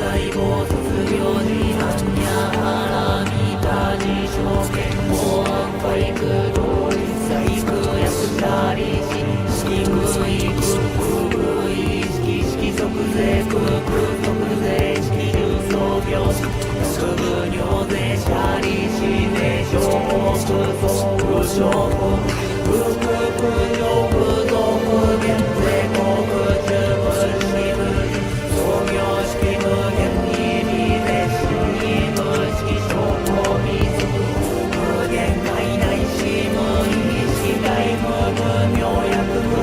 細胞卒業時般若波羅蜜多自称言語保育同細工薬者利子式部位空部位式式即税空即税式重装病死薬部尿税者利子税証拠総務証拠不服尿不増減税国中部式部創業式無限に利税式無式証拠未足無限界内し無意識外無無明薬無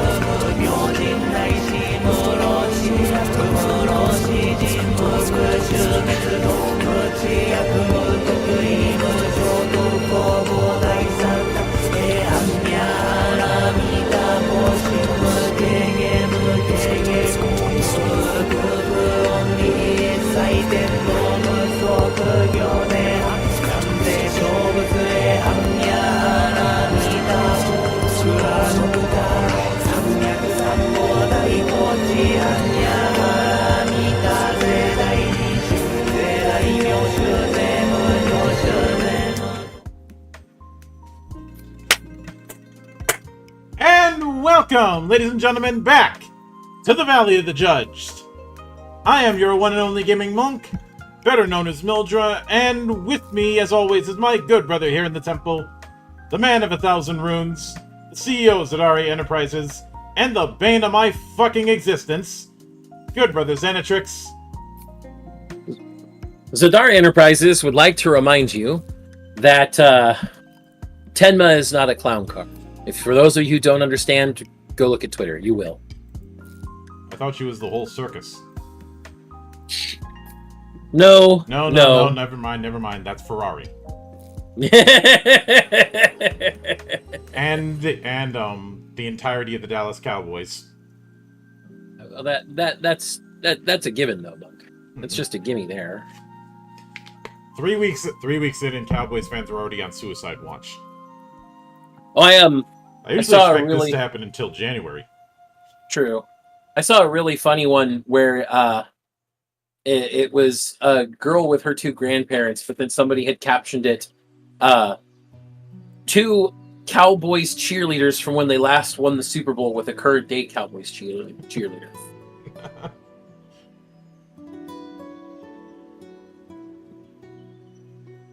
明人内し無老死薬無老死人無復讐滅度無知薬無得意無浄土公募第三弾阿弥陀羅蜜多母神無定下無定下無空無理祭天道無即行で完全勝物へ阿弥陀羅蜜多プラノブタ三脈三宝大高知阿弥陀羅蜜多税大二種税大名種税無領種税無And welcome, ladies and gentlemen, back to the Valley of the Judged. I am your one and only gaming monk, better known as Mildra, and with me, as always, is my good brother here in the temple, the man of 1,000 runes, the CEO of Zadari Enterprises, and the bane of my fucking existence, good brother Xanatrix. Zadar Enterprises would like to remind you that Tenma is not a clown car. If for those of you who don't understand, go look at Twitter. You will. I thought she was the whole circus. No, No, never mind. That's Ferrari. And the entirety of the Dallas Cowboys. Well, that's a given though, Monk. That's just a gimme there. 3 weeks in, and Cowboys fans are already on suicide watch. Oh, I usually saw expect this to happen until January. True. I saw a really funny one where it was a girl with her two grandparents, but then somebody had captioned it, two Cowboys cheerleaders from when they last won the Super Bowl with a current day Cowboys cheerleader.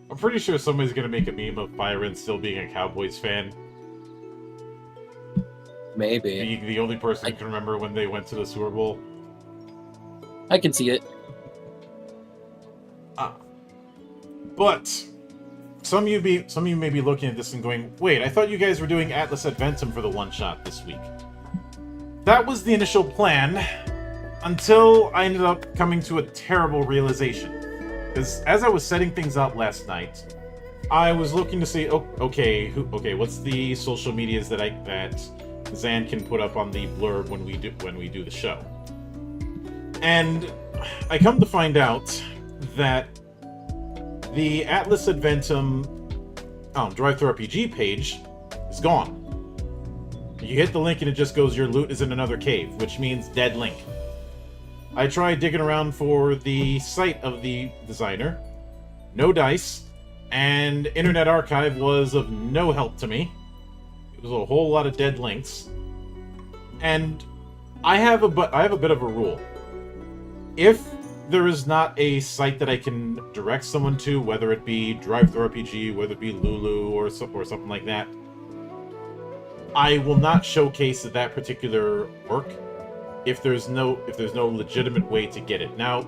I'm pretty sure somebody's gonna make a meme of Byron still being a Cowboys fan. Maybe. Being the only person who can remember when they went to the Super Bowl. I can see it. But some of you may be looking at this and going, wait, I thought you guys were doing Atlas Adventum for the one-shot this week. That was the initial plan, until I ended up coming to a terrible realization. Because as I was setting things up last night, I was looking to see, okay, what's the social medias that Zan can put up on the blurb when we do the show. And I come to find out that the Atlas Adventum Drive-Thru RPG page is gone. You hit the link and it just goes, your loot is in another cave, which means dead link. I tried digging around for the site of the designer. No dice. And Internet Archive was of no help to me. It was a whole lot of dead links. And I have a bit of a rule. If there is not a site that I can direct someone to, whether it be Drive-Thru RPG, whether it be Lulu or something like that, I will not showcase that particular work if there's no legitimate way to get it. Now,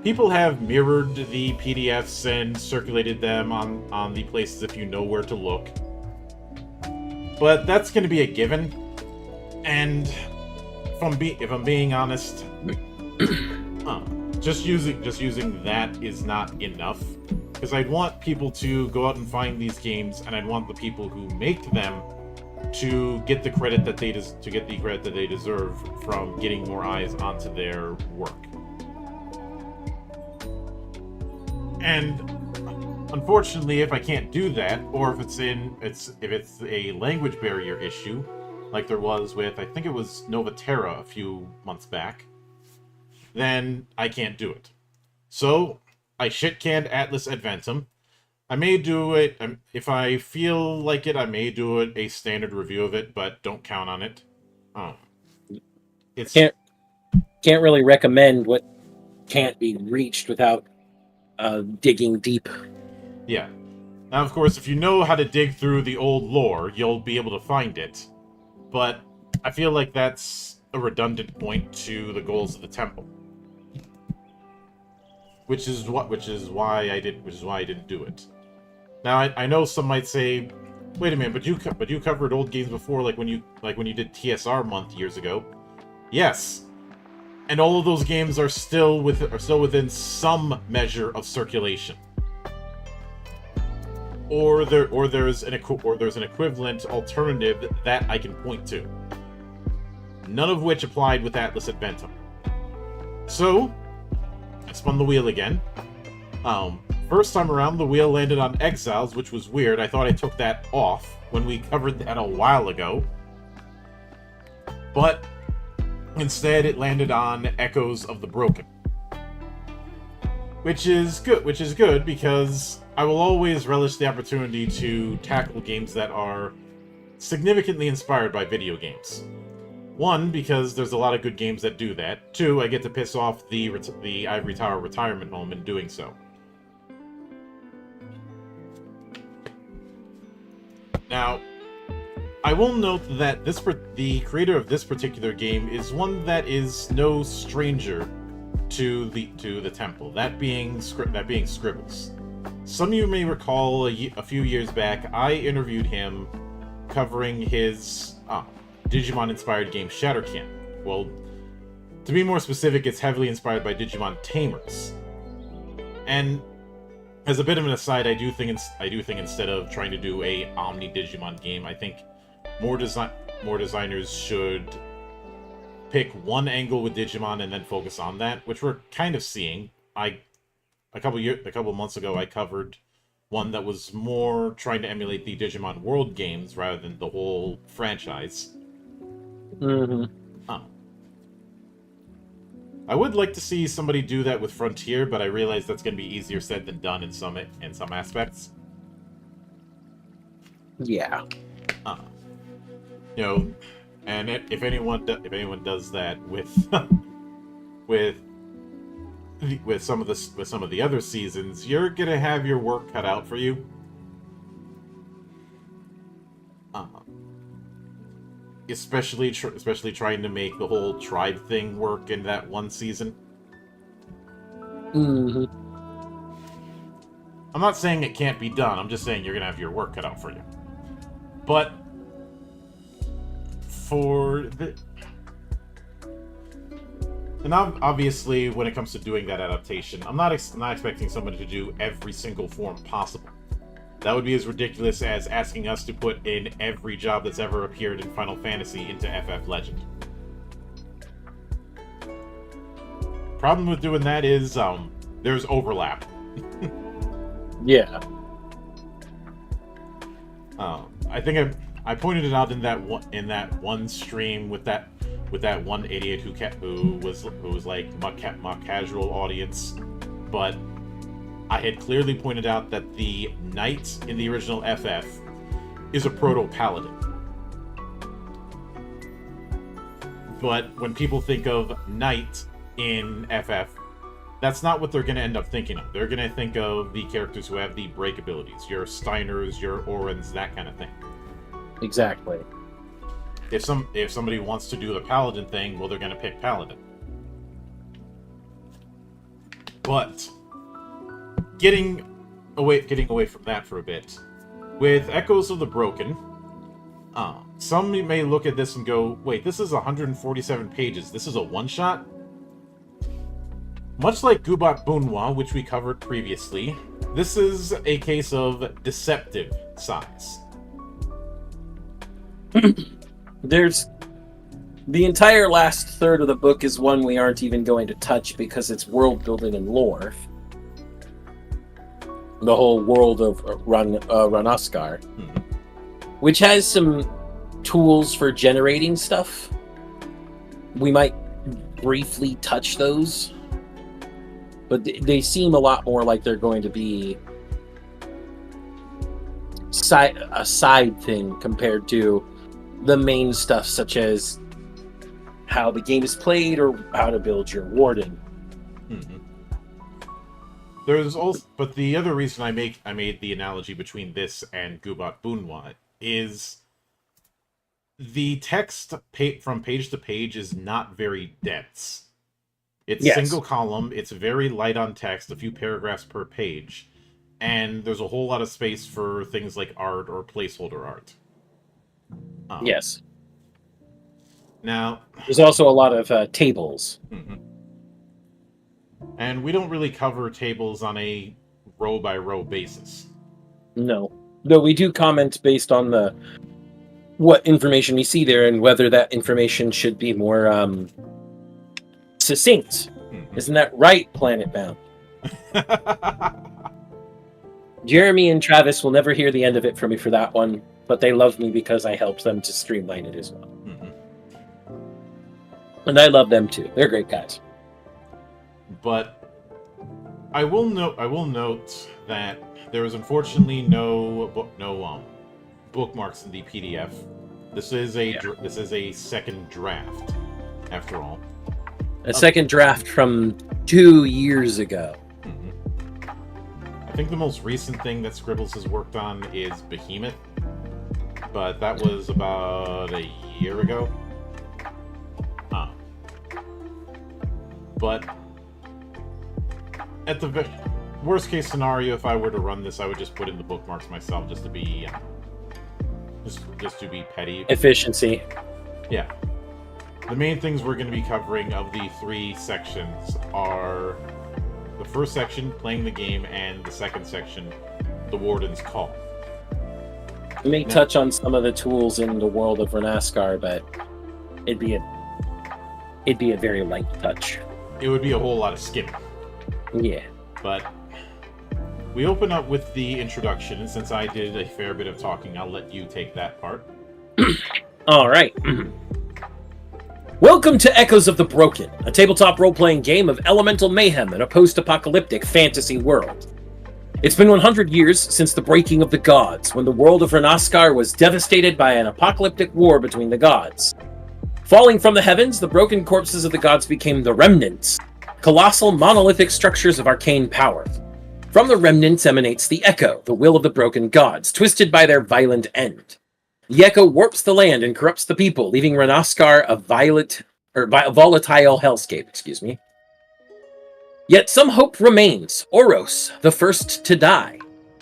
people have mirrored the PDFs and circulated them on the places if you know where to look. But that's going to be a given. And if I'm being honest, just using that is not enough. Because I'd want people to go out and find these games, and I'd want the people who make them to get the credit that they deserve from getting more eyes onto their work. And unfortunately, if I can't do that, or if it's a language barrier issue, like there was with, I think it was Novaterra a few months back, then I can't do it. So, I shit-canned Atlas Adventum. I may do it, if I feel like it, I may do it, a standard review of it, but don't count on it. It's Can't really recommend what can't be reached without digging deep. Yeah. Now, of course, if you know how to dig through the old lore, you'll be able to find it. But I feel like that's a redundant point to the goals of the temple. Which is why I didn't do it. Now, I know some might say, wait a minute, but you covered old games before, like when you did TSR month years ago. Yes. And all of those games are still within some measure of circulation. Or there's an equivalent alternative that I can point to. None of which applied with Atlas Adventum. So, I spun the wheel again. First time around, the wheel landed on Exiles, which was weird. I thought I took that off when we covered that a while ago. But instead, it landed on Echoes of the Broken. Which is good because I will always relish the opportunity to tackle games that are significantly inspired by video games. One, because there's a lot of good games that do that. Two, I get to piss off the Ivory Tower retirement home in doing so. Now, I will note that the creator of this particular game is one that is no stranger to the temple. That being Scribbles. Some of you may recall a few years back, I interviewed him covering his Digimon-inspired game Shatterkin. Well, to be more specific, it's heavily inspired by Digimon Tamers. And as a bit of an aside, I do think instead of trying to do a Omni Digimon game, I think more designers should pick one angle with Digimon and then focus on that, which we're kind of seeing. A couple months ago, I covered one that was more trying to emulate the Digimon World games rather than the whole franchise. Mm-hmm. I would like to see somebody do that with Frontier, but I realize that's going to be easier said than done in some aspects. Yeah. And if anyone does that with with some of the other seasons, you're gonna have your work cut out for you. Especially trying to make the whole tribe thing work in that one season. Mm-hmm. I'm not saying it can't be done. I'm just saying you're gonna have your work cut out for you. But and obviously, when it comes to doing that adaptation, I'm not expecting somebody to do every single form possible. That would be as ridiculous as asking us to put in every job that's ever appeared in Final Fantasy into FF Legend. Problem with doing that is, there's overlap. Yeah. I think I pointed it out in that one stream with that one idiot who was like mock casual audience, but I had clearly pointed out that the knight in the original FF is a proto-paladin. But when people think of knight in FF, that's not what they're going to end up thinking of. They're going to think of the characters who have the break abilities, your Steiners, your Orans, that kind of thing. Exactly. If somebody wants to do the paladin thing, well, they're going to pick paladin. But getting away from that for a bit, with Echoes of the Broken, some may look at this and go, wait, this is 147 pages. This is a one-shot? Much like Gubat Bunwa, which we covered previously, this is a case of deceptive size. There's the entire last third of the book is one we aren't even going to touch because it's world building and lore. The whole world of Ranaskar, which has some tools for generating stuff. We might briefly touch those. but they seem a lot more like they're going to be a side thing compared to the main stuff, such as how the game is played or how to build your warden. Mm-hmm. There's also, but the other reason I made the analogy between this and Gubat Bunwa is the text from page to page is not very dense. It's single column, it's very light on text, a few paragraphs per page, and there's a whole lot of space for things like art or placeholder art. Yes. Now, there's also a lot of tables. Mm-hmm. And we don't really cover tables on a row-by-row basis. No. Though we do comment based on what information we see there and whether that information should be more succinct. Mm-hmm. Isn't that right, Planet Bound? Jeremy and Travis will never hear the end of it from me for that one, but they love me because I helped them to streamline it as well. Mm-hmm. And I love them too. They're great guys. But I will note that there is unfortunately no bookmarks in the PDF. This is a second draft, after all. A second draft from 2 years ago. Mm-hmm. I think the most recent thing that Scribbles has worked on is Behemoth, but that was about a year ago. But at the worst case scenario, if I were to run this, I would just put in the bookmarks myself, just to be petty. Efficiency. Yeah. The main things we're going to be covering of the 3 sections are the first section, playing the game, and the second section, the Warden's Call. We may touch on some of the tools in the world of Renaskar, but it'd be a very light touch. It would be a whole lot of skimming. Yeah. But we open up with the introduction, and since I did a fair bit of talking, I'll let you take that part. All right. Welcome to Echoes of the Broken, a tabletop role-playing game of elemental mayhem in a post-apocalyptic fantasy world. It's been 100 years since the breaking of the gods, when the world of Renaskar was devastated by an apocalyptic war between the gods. Falling from the heavens, the broken corpses of the gods became the Remnants, colossal monolithic structures of arcane power. From the Remnants emanates the Echo, the will of the broken gods, twisted by their violent end. The Echo warps the land and corrupts the people, leaving Renaskar a volatile hellscape, Yet some hope remains. Oros, the first to die.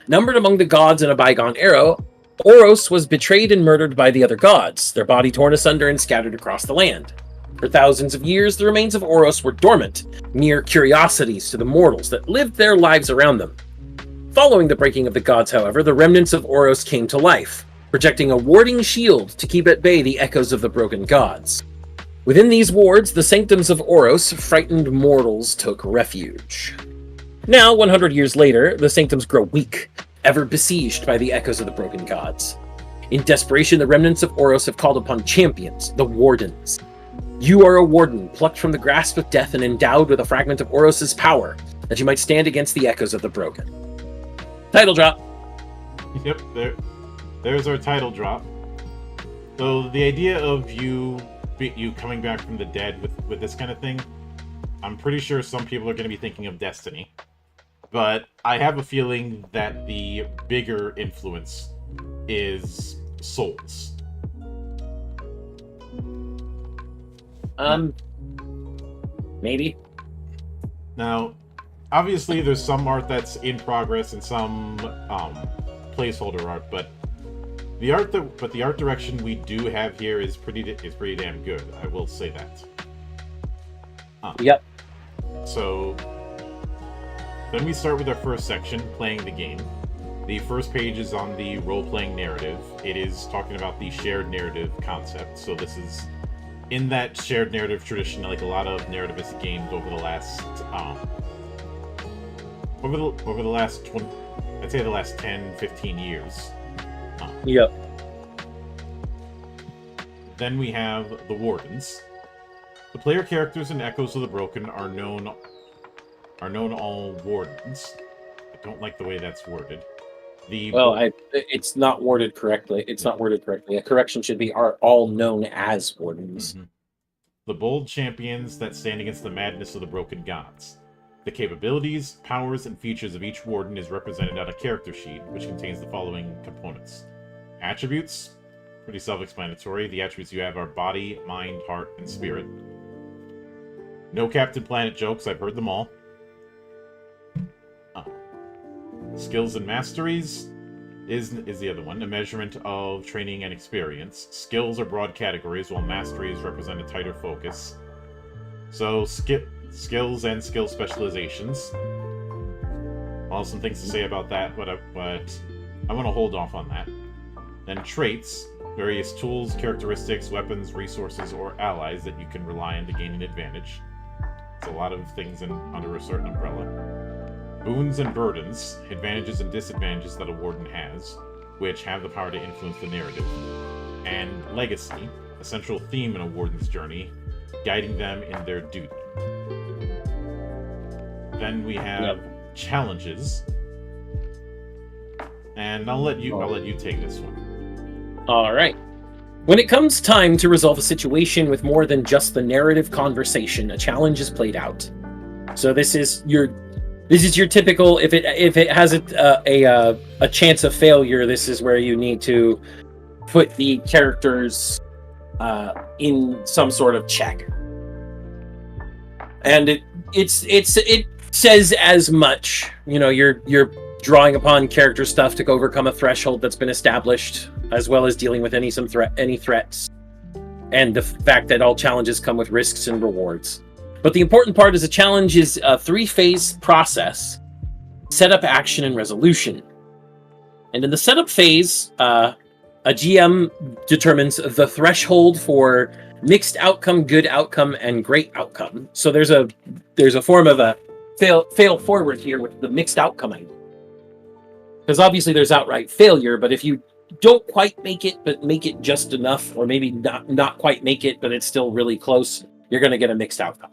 Numbered among the gods in a bygone era, Oros was betrayed and murdered by the other gods, their body torn asunder and scattered across the land. For thousands of years, the remains of Oros were dormant, mere curiosities to the mortals that lived their lives around them. Following the breaking of the gods, however, the remnants of Oros came to life, projecting a warding shield to keep at bay the echoes of the broken gods. Within these wards, the sanctums of Oros, frightened mortals took refuge. Now, 100 years later, the sanctums grow weak, ever besieged by the echoes of the broken gods. In desperation, the remnants of Oros have called upon champions, the Wardens. You are a warden, plucked from the grasp of death and endowed with a fragment of Oros' power, that you might stand against the echoes of the broken. Title drop. Yep, there's our title drop. So the idea of you coming back from the dead with this kind of thing, I'm pretty sure some people are going to be thinking of Destiny. But I have a feeling that the bigger influence is Souls. Maybe. Now, obviously there's some art that's in progress and some placeholder art, but the art direction we do have here is pretty damn good. I will say that. Yep. So then we start with our first section, playing the game. The first page is on the role-playing narrative. It is talking about the shared narrative concept. So this is in that shared narrative tradition, like a lot of narrativist games over the last I'd say the last 10, 15 years. Yep. Then we have the Wardens. The player characters in Echoes of the Broken are known are known to all wardens. I don't like the way that's worded. It's not worded correctly. It's not worded correctly. A correction should be are all known as wardens. Mm-hmm. The bold champions that stand against the madness of the broken gods. The capabilities, powers, and features of each warden is represented on a character sheet, which contains the following components. Attributes, pretty self-explanatory. The attributes you have are body, mind, heart, and spirit. No Captain Planet jokes, I've heard them all. Skills and masteries is the other one, a measurement of training and experience. Skills are broad categories, while masteries represent a tighter focus. So, skills and skill specializations. I'll have some things to say about that, but I want to hold off on that. Then traits, various tools, characteristics, weapons, resources, or allies that you can rely on to gain an advantage. It's a lot of things under a certain umbrella. Boons and burdens, advantages and disadvantages that a warden has, which have the power to influence the narrative. And legacy, a central theme in a warden's journey, guiding them in their duty. Then we have challenges. And I'll let you take this one. All right. When it comes time to resolve a situation with more than just the narrative conversation, a challenge is played out. So this is your typical. If it has a chance of failure, this is where you need to put the characters in some sort of check, and it says as much. You know, you're drawing upon character stuff to overcome a threshold that's been established, as well as dealing with any threats, and the fact that all challenges come with risks and rewards. But the important part is a challenge is a 3-phase process: setup, action, and resolution. And in the setup phase, a GM determines the threshold for mixed outcome, good outcome, and great outcome. So there's a form of a fail forward here with the mixed outcome idea. Because obviously there's outright failure, but if you don't quite make it, but make it just enough, or maybe not quite make it, but it's still really close, you're going to get a mixed outcome.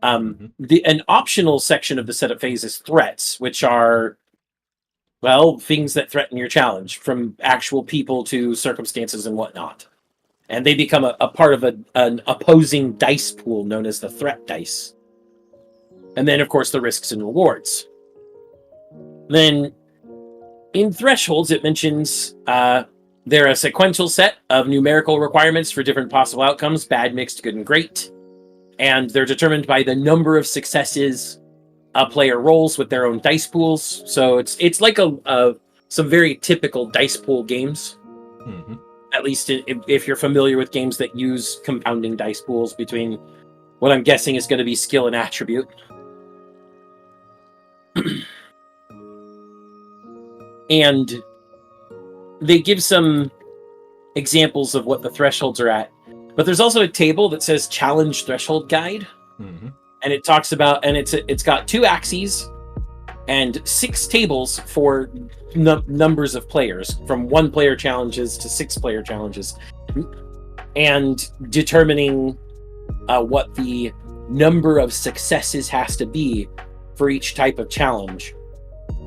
An optional section of the setup phase is threats, which are, well, things that threaten your challenge, from actual people to circumstances and whatnot. And they become a part of an opposing dice pool known as the threat dice. And then, of course, the risks and rewards. Then, in thresholds, it mentions they're a sequential set of numerical requirements for different possible outcomes: bad, mixed, good, and great. And they're determined by the number of successes a player rolls with their own dice pools. So it's like some very typical dice pool games. Mm-hmm. At least if you're familiar with games that use compounding dice pools between what I'm guessing is going to be skill and attribute. And they give some examples of what the thresholds are at. But there's also a table that says Challenge Threshold Guide. Mm-hmm. And it talks about, and it's got 2 axes and 6 tables for numbers of players, from 1-player challenges to 6-player challenges, and determining what the number of successes has to be for each type of challenge.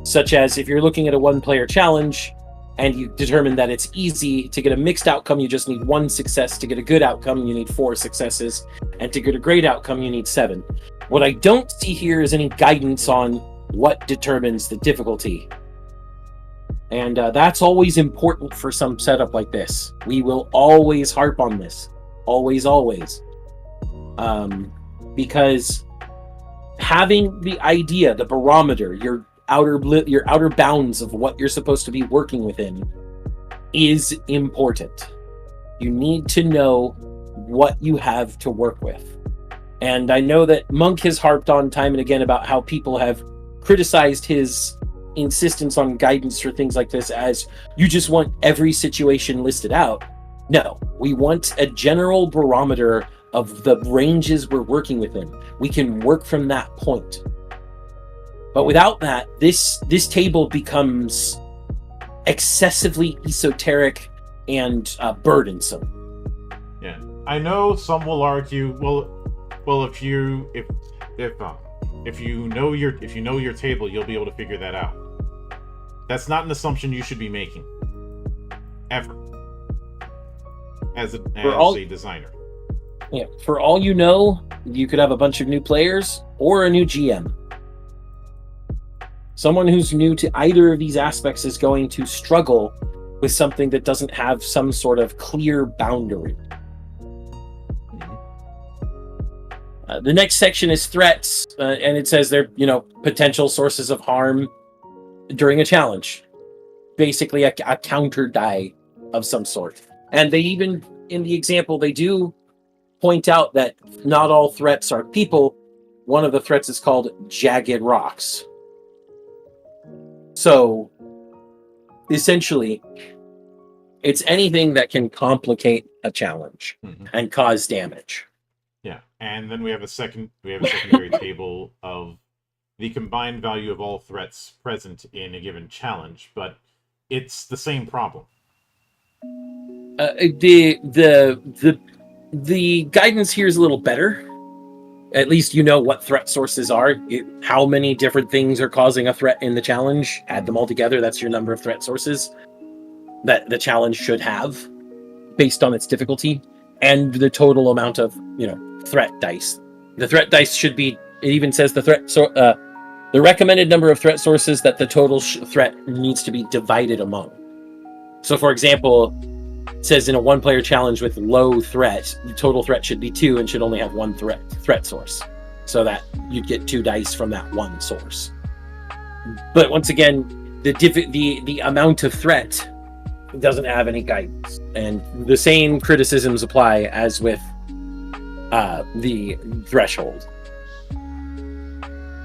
Such as, if you're looking at a 1-player challenge and you determine that it's easy to get a mixed outcome, you just need 1 success. To get a good outcome, you need 4 successes, and to get a great outcome, you need 7. What I don't see here is any guidance on what determines the difficulty. And that's always important for some setup like this. We will always harp on this. Always. Because having the idea, the barometer, your outer bounds of what you're supposed to be working within is important. You need to know what you have to work with. And I know that Monk has harped on time and again about how people have criticized his insistence on guidance for things like this as you just want every situation listed out. No, we want a general barometer of the ranges we're working within. We can work from that point. But without that, this table becomes excessively esoteric and burdensome. Yeah, I know some will argue, well, if If you know your table, you'll be able to figure that out. That's not an assumption you should be making, ever, as a designer. Yeah, for all you know, you could have a bunch of new players or a new GM. Someone who's new to either of these aspects is going to struggle with something that doesn't have some sort of clear boundary. The next section is threats, and it says they're, potential sources of harm during a challenge. Basically, a counter die of some sort. And they even, in the example, they do point out that not all threats are people. One of the threats is called jagged rocks. So, essentially, it's anything that can complicate a challenge and cause damage. Yeah, and then we have a secondary table of the combined value of all threats present in a given challenge, but it's the same problem. The guidance here is a little better. At least you know what threat sources are. How many different things are causing a threat in the challenge. Add them all together. That's your number of threat sources that the challenge should have based on its difficulty. And the total amount of, threat dice. The threat dice should be, it even says the recommended number of threat sources that the total threat needs to be divided among. So for example, it says in a one-player challenge with low threat, the total threat should be 2 and should only have 1 threat source. So that you'd get 2 dice from that one source. But once again, the amount of threat doesn't have any guidance. And the same criticisms apply as with the threshold.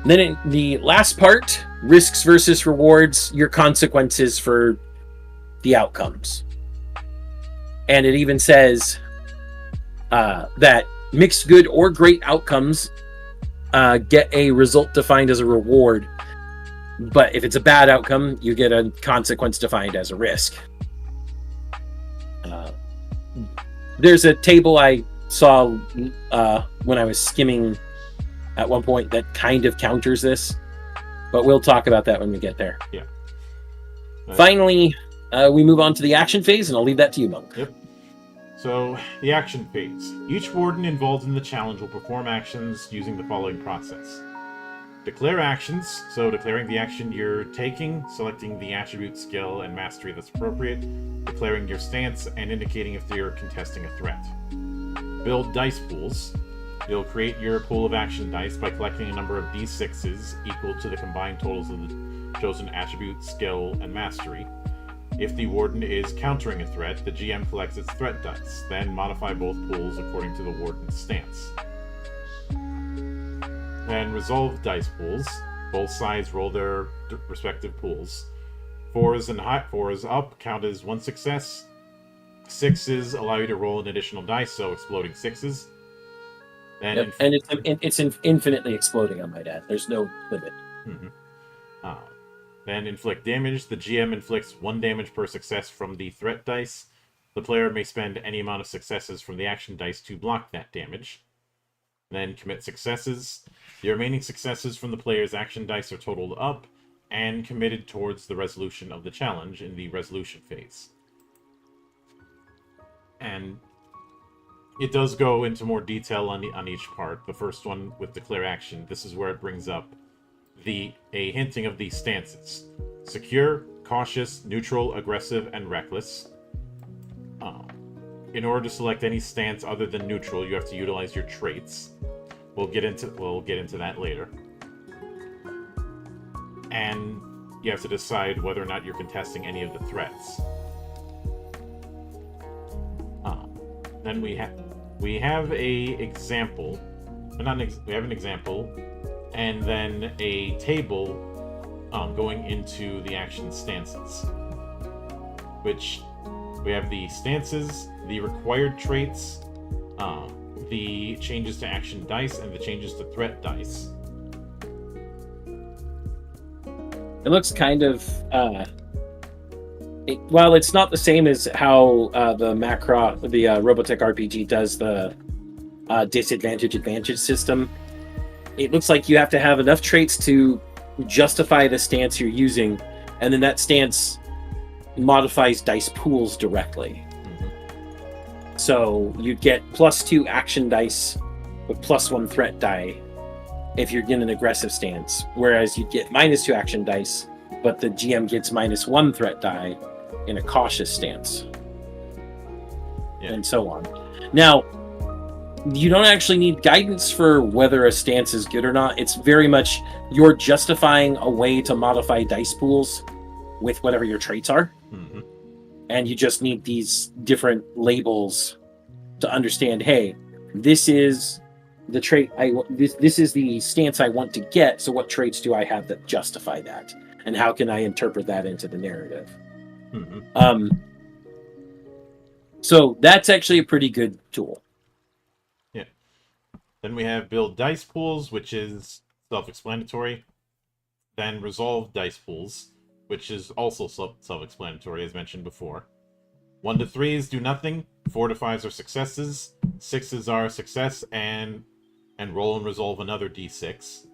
Then in the last part, risks versus rewards, your consequences for the outcomes. And it even says that mixed good or great outcomes get a result defined as a reward. But if it's a bad outcome, you get a consequence defined as a risk. There's a table I saw when I was skimming at one point that kind of counters this, but we'll talk about that when we get there. Yeah. Finally, we move on to the action phase, and I'll leave that to you, Monk. Yep. So, the action phase. Each warden involved in the challenge will perform actions using the following process. Declare actions, so declaring the action you're taking, selecting the attribute, skill, and mastery that's appropriate, declaring your stance, and indicating if you're contesting a threat. Build dice pools. You'll create your pool of action dice by collecting a number of d6s equal to the combined totals of the chosen attribute, skill, and mastery. If the warden is countering a threat, the GM collects its threat dice, then modify both pools according to the warden's stance. Then resolve dice pools. Both sides roll their respective pools. 4s up count as 1 success. 6s allow you to roll an additional dice, so exploding 6s. Then and it's infinitely exploding, I might add. There's no limit. Then inflict damage. The GM inflicts 1 damage per success from the threat dice. The player may spend any amount of successes from the action dice to block that damage. Then commit successes. The remaining successes from the player's action dice are totaled up and committed towards the resolution of the challenge in the resolution phase. And it does go into more detail on each part. The first one with declare action, this is where it brings up a hinting of these stances. Secure, cautious, neutral, aggressive, and reckless. In order to select any stance other than neutral, you have to utilize your traits. We'll get into that later. And you have to decide whether or not you're contesting any of the threats. Then we have an example, and then a table going into the action stances, which we have the stances, the required traits, the changes to action dice, and the changes to threat dice. It looks kind of while it's not the same as how the Robotech RPG does the disadvantage advantage system, it looks like you have to have enough traits to justify the stance you're using, and then that stance modifies dice pools directly. So you get +2 action dice with +1 threat die if you're in an aggressive stance, whereas you get -2 action dice, but the GM gets -1 threat die in a cautious stance, and so on. Now, you don't actually need guidance for whether a stance is good or not. It's very much you're justifying a way to modify dice pools with whatever your traits are. Mm-hmm. And you just need these different labels to understand, hey, this is the trait this is the stance I want to get, so what traits do I have that justify that? And how can I interpret that into the narrative? Mm-hmm. So that's actually a pretty good tool. Yeah. Then we have build dice pools, which is self-explanatory. Then resolve dice pools, which is also self-explanatory, as mentioned before. 1 to 3s do nothing. 4 to 5s are successes. 6s are a success, and roll and resolve another d6.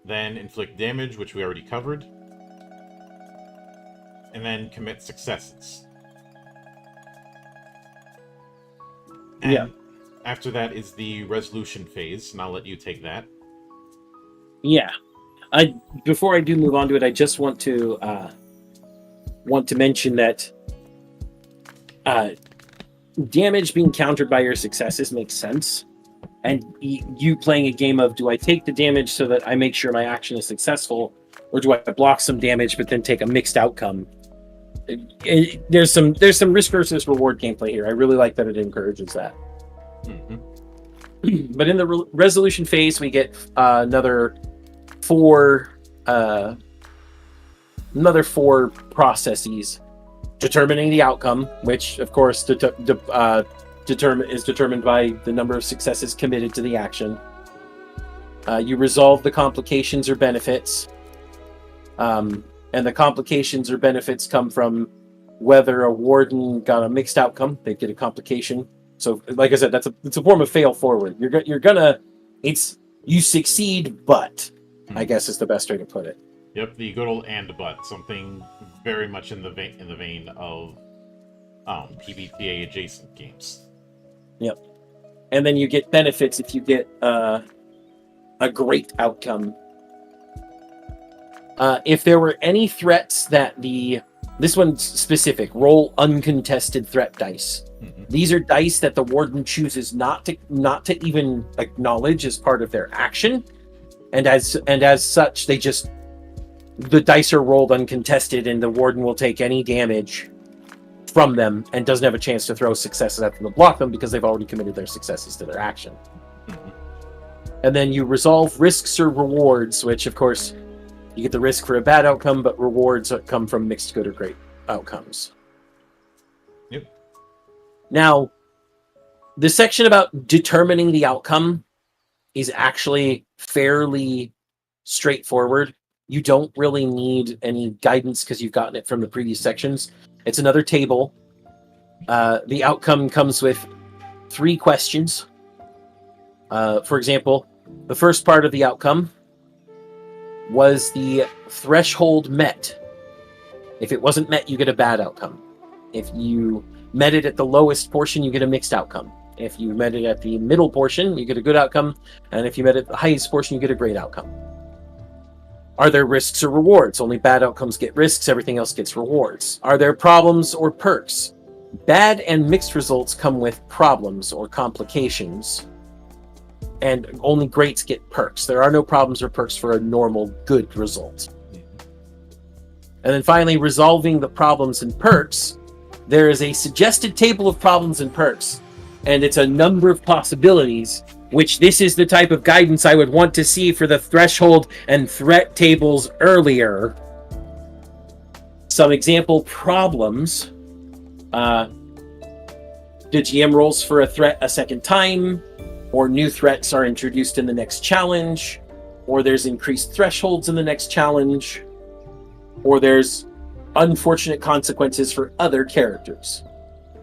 Then inflict damage, which we already covered. And then commit successes. And yeah. After that is the resolution phase, and I'll let you take that. Yeah. Before I do move on to it, I just want to mention that damage being countered by your successes makes sense. And you playing a game of, do I take the damage so that I make sure my action is successful, or do I block some damage but then take a mixed outcome? There's some risk versus reward gameplay here. I really like that it encourages that. Mm-hmm. But in the resolution phase, we get another four processes: determining the outcome, which of course is determined by the number of successes committed to the action. You resolve the complications or benefits, and the complications or benefits come from whether a warden got a mixed outcome. They get a complication. So, like I said, it's a form of fail forward. You succeed, but I guess is the best way to put it. Yep, the good old and but, something very much in the vein of PBTA adjacent games. Yep, and then you get benefits if you get a great outcome. If there were any threats that this one's specific, roll uncontested threat dice. Mm-hmm. These are dice that the warden chooses not to even acknowledge as part of their action, and as such, the dice are rolled uncontested, and the warden will take any damage from them and doesn't have a chance to throw successes at them to block them because they've already committed their successes to their action. Mm-hmm. And then you resolve risks or rewards, which of course you get the risk for a bad outcome, but rewards come from mixed good or great outcomes. Yep. Now, the section about determining the outcome is actually fairly straightforward. You don't really need any guidance because you've gotten it from the previous sections. It's another table. The outcome comes with 3 questions. For example, the first part of the outcome: was the threshold met? If it wasn't met, you get a bad outcome. If you met it at the lowest portion, you get a mixed outcome. If you met it at the middle portion, you get a good outcome. And if you met it at the highest portion, you get a great outcome. Are there risks or rewards? Only bad outcomes get risks, everything else gets rewards. Are there problems or perks? Bad and mixed results come with problems or complications, and only greats get perks. There are no problems or perks for a normal good result. And then finally, resolving the problems and perks. There is a suggested table of problems and perks, and it's a number of possibilities, which this is the type of guidance I would want to see for the threshold and threat tables earlier. Some example problems. The GM rolls for a threat a second time, or new threats are introduced in the next challenge, or there's increased thresholds in the next challenge, or there's unfortunate consequences for other characters.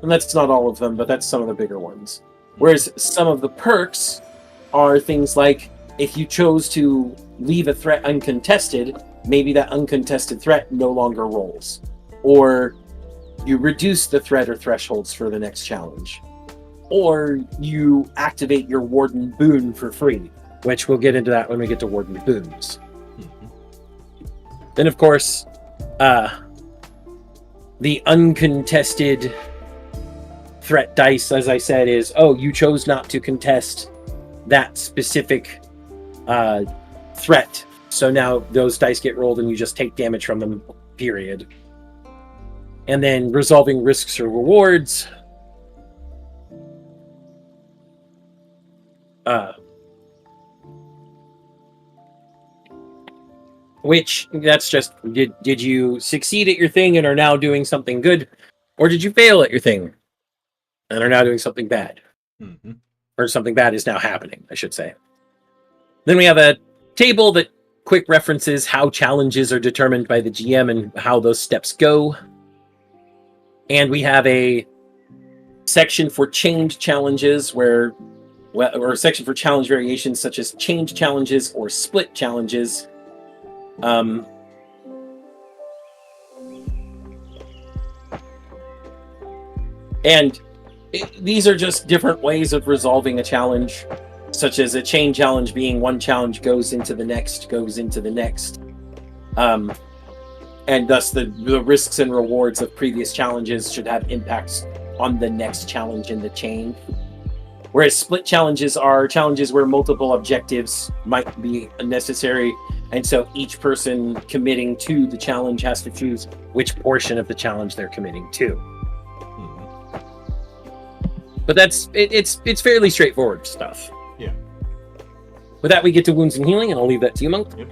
And that's not all of them, but that's some of the bigger ones. Whereas some of the perks are things like, if you chose to leave a threat uncontested, maybe that uncontested threat no longer rolls. Or you reduce the threat or thresholds for the next challenge. Or you activate your Warden boon for free, which we'll get into that when we get to Warden boons. Then, of course, the uncontested threat dice, as I said, is, oh, you chose not to contest that specific threat. So now those dice get rolled and you just take damage from them, period. And then resolving risks or rewards. Which, that's just, did you succeed at your thing and are now doing something good? Or did you fail at your thing and are now doing something bad? Mm-hmm. Or something bad is now happening, I should say. Then we have a table that quick references how challenges are determined by the GM and how those steps go. And we have a section for change challenges or a section for challenge variations such as change challenges or split challenges. These are just different ways of resolving a challenge, such as a chain challenge being one challenge goes into the next. And thus the risks and rewards of previous challenges should have impacts on the next challenge in the chain. Whereas split challenges are challenges where multiple objectives might be necessary, and so each person committing to the challenge has to choose which portion of the challenge they're committing to. But it's fairly straightforward stuff. Yeah. With that, we get to wounds and healing, and I'll leave that to you, Monk. Yep.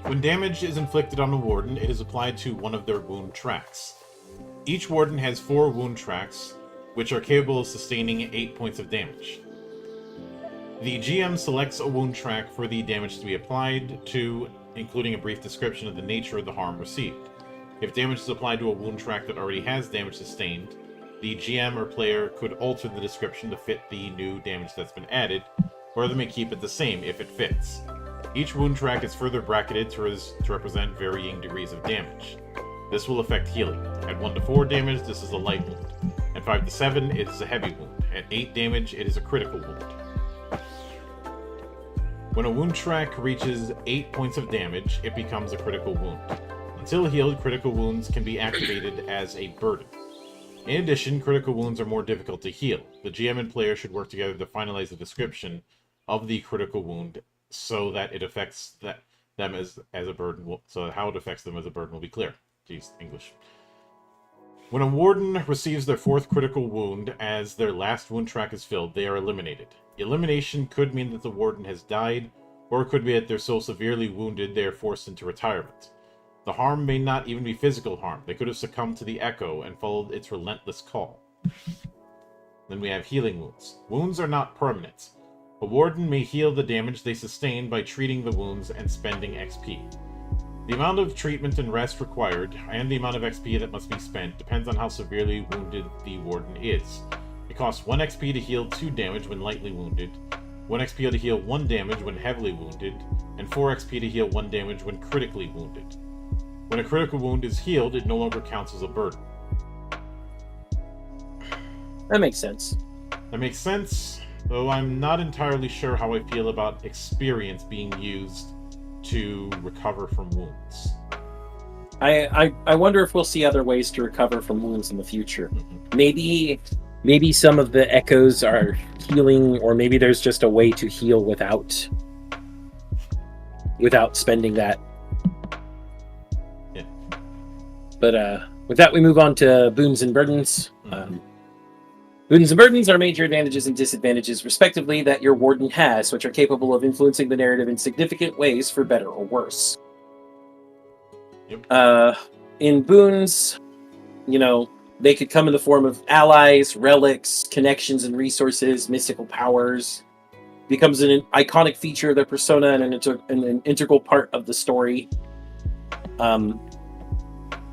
When damage is inflicted on a warden, it is applied to one of their wound tracks. Each warden has 4 wound tracks, which are capable of sustaining 8 points of damage. The GM selects a wound track for the damage to be applied to, including a brief description of the nature of the harm received. If damage is applied to a wound track that already has damage sustained, the GM or player could alter the description to fit the new damage that's been added, or they may keep it the same if it fits. Each wound track is further bracketed to represent varying degrees of damage. This will affect healing. At 1 to 4 damage, this is a light wound. At 5 to 7, it is a heavy wound. At 8 damage, it is a critical wound. When a wound track reaches 8 points of damage, it becomes a critical wound. Until healed, critical wounds can be activated as a burden. In addition, critical wounds are more difficult to heal. The GM and player should work together to finalize the description of the critical wound so that it affects them as a burden. So how it affects them as a burden will be clear. Jeez, English. When a warden receives their 4th critical wound as their last wound track is filled, they are eliminated. Elimination could mean that the warden has died, or it could be that they're so severely wounded they are forced into retirement. The harm may not even be physical harm. They could have succumbed to the echo and followed its relentless call. Then we have healing wounds. Wounds are not permanent. A warden may heal the damage they sustain by treating the wounds and spending XP. The amount of treatment and rest required, and the amount of XP that must be spent, depends on how severely wounded the warden is. It costs 1 XP to heal 2 damage when lightly wounded, 1 XP to heal 1 damage when heavily wounded, and 4 XP to heal 1 damage when critically wounded. When a critical wound is healed, it no longer counts as a burden. That makes sense. That makes sense, though I'm not entirely sure how I feel about experience being used to recover from wounds. I wonder if we'll see other ways to recover from wounds in the future. Maybe some of the echoes are healing, or maybe there's just a way to heal without spending that. Yeah. But with that, we move on to boons and burdens. Boons and burdens are major advantages and disadvantages, respectively, that your warden has, which are capable of influencing the narrative in significant ways for better or worse. Yep. In boons, they could come in the form of allies, relics, connections and resources, mystical powers. Becomes an iconic feature of their persona and an integral part of the story.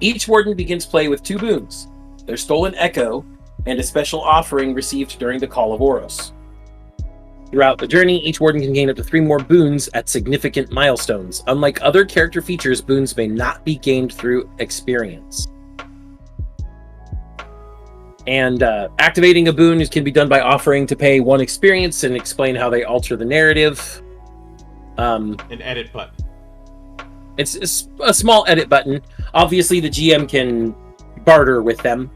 Each warden begins play with 2 boons: their stolen echo and a special offering received during the Call of Oros. Throughout the journey, each warden can gain up to 3 more boons at significant milestones. Unlike other character features, boons may not be gained through experience. And activating a boon can be done by offering to pay 1 experience and explain how they alter the narrative. An edit button. It's a small edit button. Obviously, the GM can barter with them,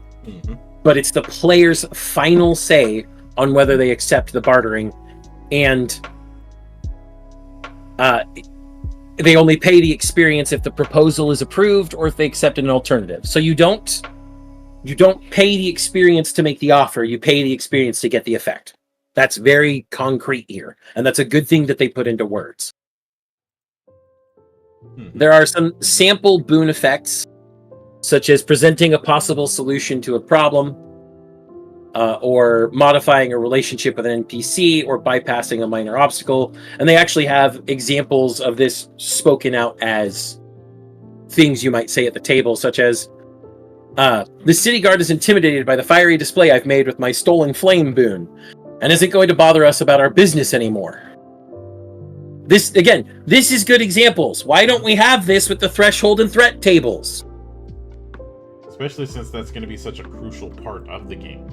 but it's the player's final say on whether they accept the bartering, and they only pay the experience if the proposal is approved or if they accept an alternative. So you don't pay the experience to make the offer, you pay the experience to get the effect. That's very concrete here, and that's a good thing that they put into words. There are some sample boon effects, such as presenting a possible solution to a problem, or modifying a relationship with an NPC, or bypassing a minor obstacle. And they actually have examples of this spoken out as things you might say at the table, such as, the city guard is intimidated by the fiery display I've made with my stolen flame boon, and isn't going to bother us about our business anymore. This is good examples. Why don't we have this with the threshold and threat tables? Especially since that's going to be such a crucial part of the game.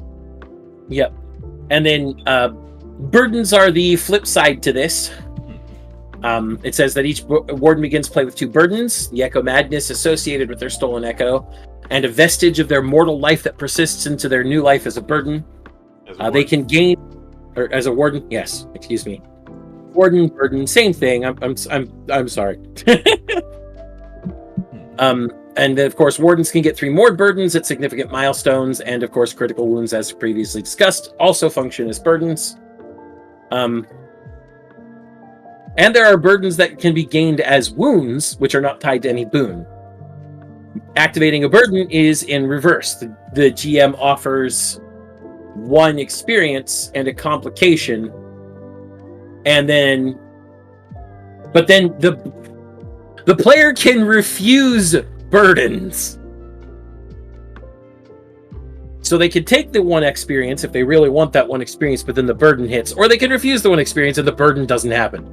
Yep. And then burdens are the flip side to this. It says that each warden begins play with 2 burdens: the echo madness associated with their stolen echo, and a vestige of their mortal life that persists into their new life as a burden. They can gain, or as a warden. Yes, excuse me. Warden, burden, same thing. I'm sorry. And of course, wardens can get 3 more burdens at significant milestones, and of course, critical wounds, as previously discussed, also function as burdens. And there are burdens that can be gained as wounds, which are not tied to any boon. Activating a burden is in reverse. The GM offers 1 experience and a complication, and then, but then the player can refuse burdens. So they can take the 1 experience if they really want that 1 experience, but then the burden hits, or they can refuse the 1 experience and the burden doesn't happen.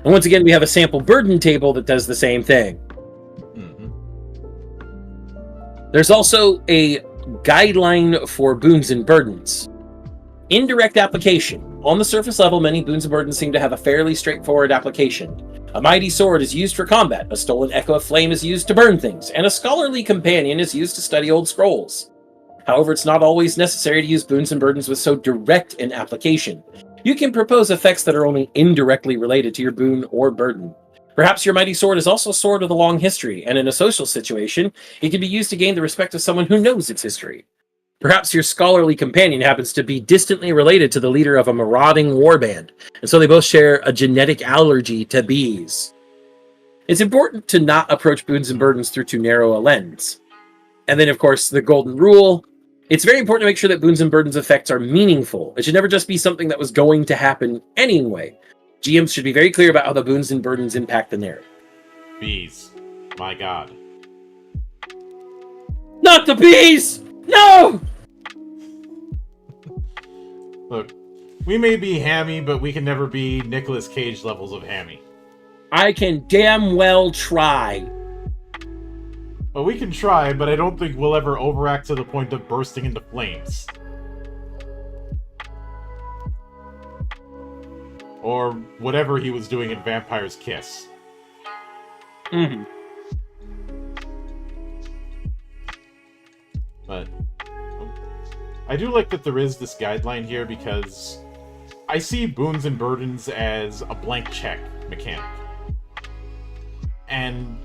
And once again, we have a sample burden table that does the same thing. There's also a guideline for boons and burdens. Indirect application. On the surface level, many boons and burdens seem to have a fairly straightforward application. A mighty sword is used for combat, a stolen echo of flame is used to burn things, and a scholarly companion is used to study old scrolls. However, it's not always necessary to use boons and burdens with so direct an application. You can propose effects that are only indirectly related to your boon or burden. Perhaps your mighty sword is also a sword with a long history, and in a social situation, it can be used to gain the respect of someone who knows its history. Perhaps your scholarly companion happens to be distantly related to the leader of a marauding warband, and so they both share a genetic allergy to bees. It's important to not approach boons and burdens through too narrow a lens. And then, of course, the golden rule. It's very important to make sure that boons and burdens effects are meaningful. It should never just be something that was going to happen anyway. GMs should be very clear about how the boons and burdens impact the narrative. Bees. My god. Not the bees! No! Look, we may be hammy, but we can never be Nicolas Cage levels of hammy. I can damn well try. Well, we can try, but I don't think we'll ever overact to the point of bursting into flames. Or whatever he was doing in Vampire's Kiss. But I do like that there is this guideline here, because I see boons and burdens as a blank check mechanic. And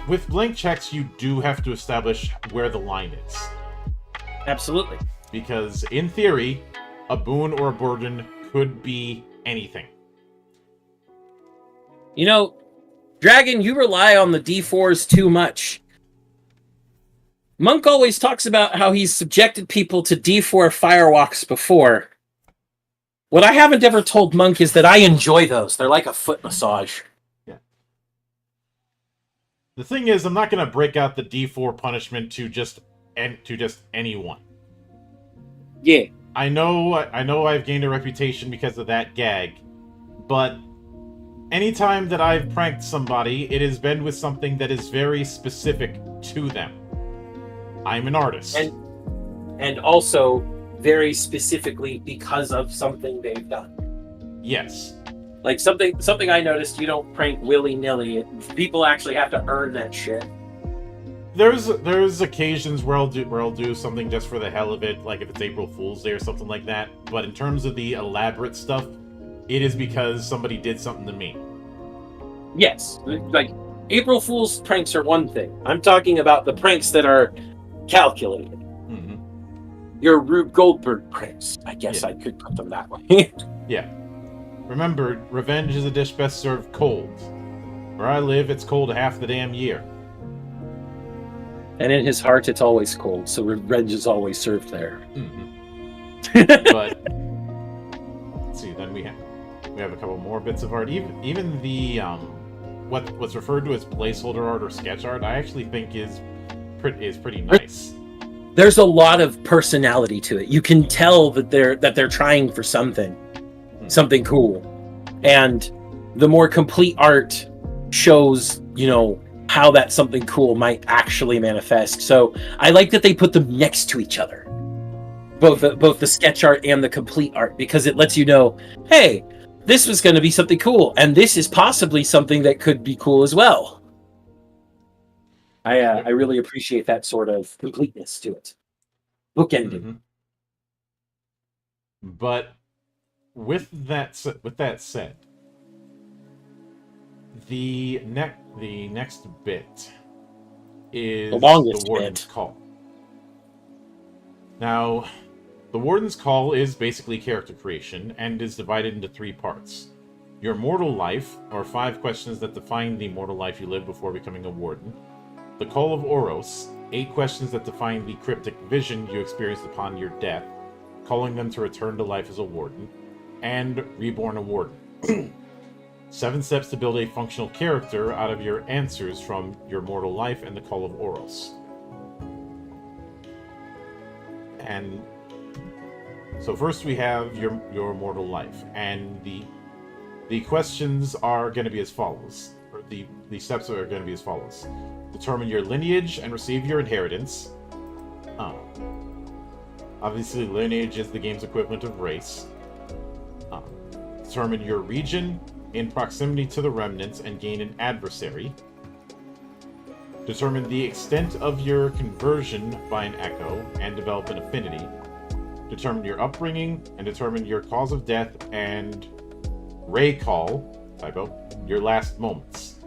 with blank checks, you do have to establish where the line is. Absolutely. Because in theory, a boon or a burden could be anything. You know, Dragon, you rely on the D4s too much. Monk always talks about how he's subjected people to D4 firewalks before. What I haven't ever told Monk is that I enjoy those. They're like a foot massage. Yeah. The thing is, I'm not going to break out the D4 punishment to just anyone. Yeah. I know I've gained a reputation because of that gag, but anytime that I've pranked somebody, it has been with something that is very specific to them. I'm an artist. And also very specifically because of something they've done. Yes. Like something I noticed, you don't prank willy-nilly. People actually have to earn that shit. There's occasions where I'll do something just for the hell of it, like if it's April Fool's Day or something like that. But in terms of the elaborate stuff, it is because somebody did something to me. Yes, like April Fool's pranks are one thing. I'm talking about the pranks that are calculated. Mm-hmm. Your Rube Goldberg pranks. I guess Yeah. I could put them that way. Yeah. Remember, revenge is a dish best served cold. Where I live, it's cold half the damn year. And in his heart, it's always cold, so revenge is always served there. Mm-hmm. But let's see. Then we have a couple more bits of art. Even the what's referred to as placeholder art or sketch art, I actually think is pretty nice. There's a lot of personality to it. You can tell that they're trying for something cool, and the more complete art shows, how that something cool might actually manifest. So I like that they put them next to each other, both the sketch art and the complete art, because it lets you know, hey, this was going to be something cool, and this is possibly something that could be cool as well. I really appreciate that sort of completeness to it. Bookending. Mm-hmm. But with that said, the next bit is The longest the Warden's bit. Call. Now, the Warden's Call is basically character creation and is divided into 3 parts. Your mortal life, or 5 questions that define the mortal life you lived before becoming a Warden. The Call of Oros, 8 questions that define the cryptic vision you experienced upon your death, calling them to return to life as a Warden. And Reborn a Warden. 7 steps to build a functional character out of your answers from your mortal life and the Call of Oros. And so first we have your mortal life, and the questions are going to be as follows, or the steps are going to be as follows. Determine your lineage and receive your inheritance. Obviously, lineage is the game's equivalent of race. Determine your region in proximity to the remnants and gain an adversary. Determine the extent of your conversion by an echo and develop an affinity. Determine your upbringing and determine your cause of death and your last moments.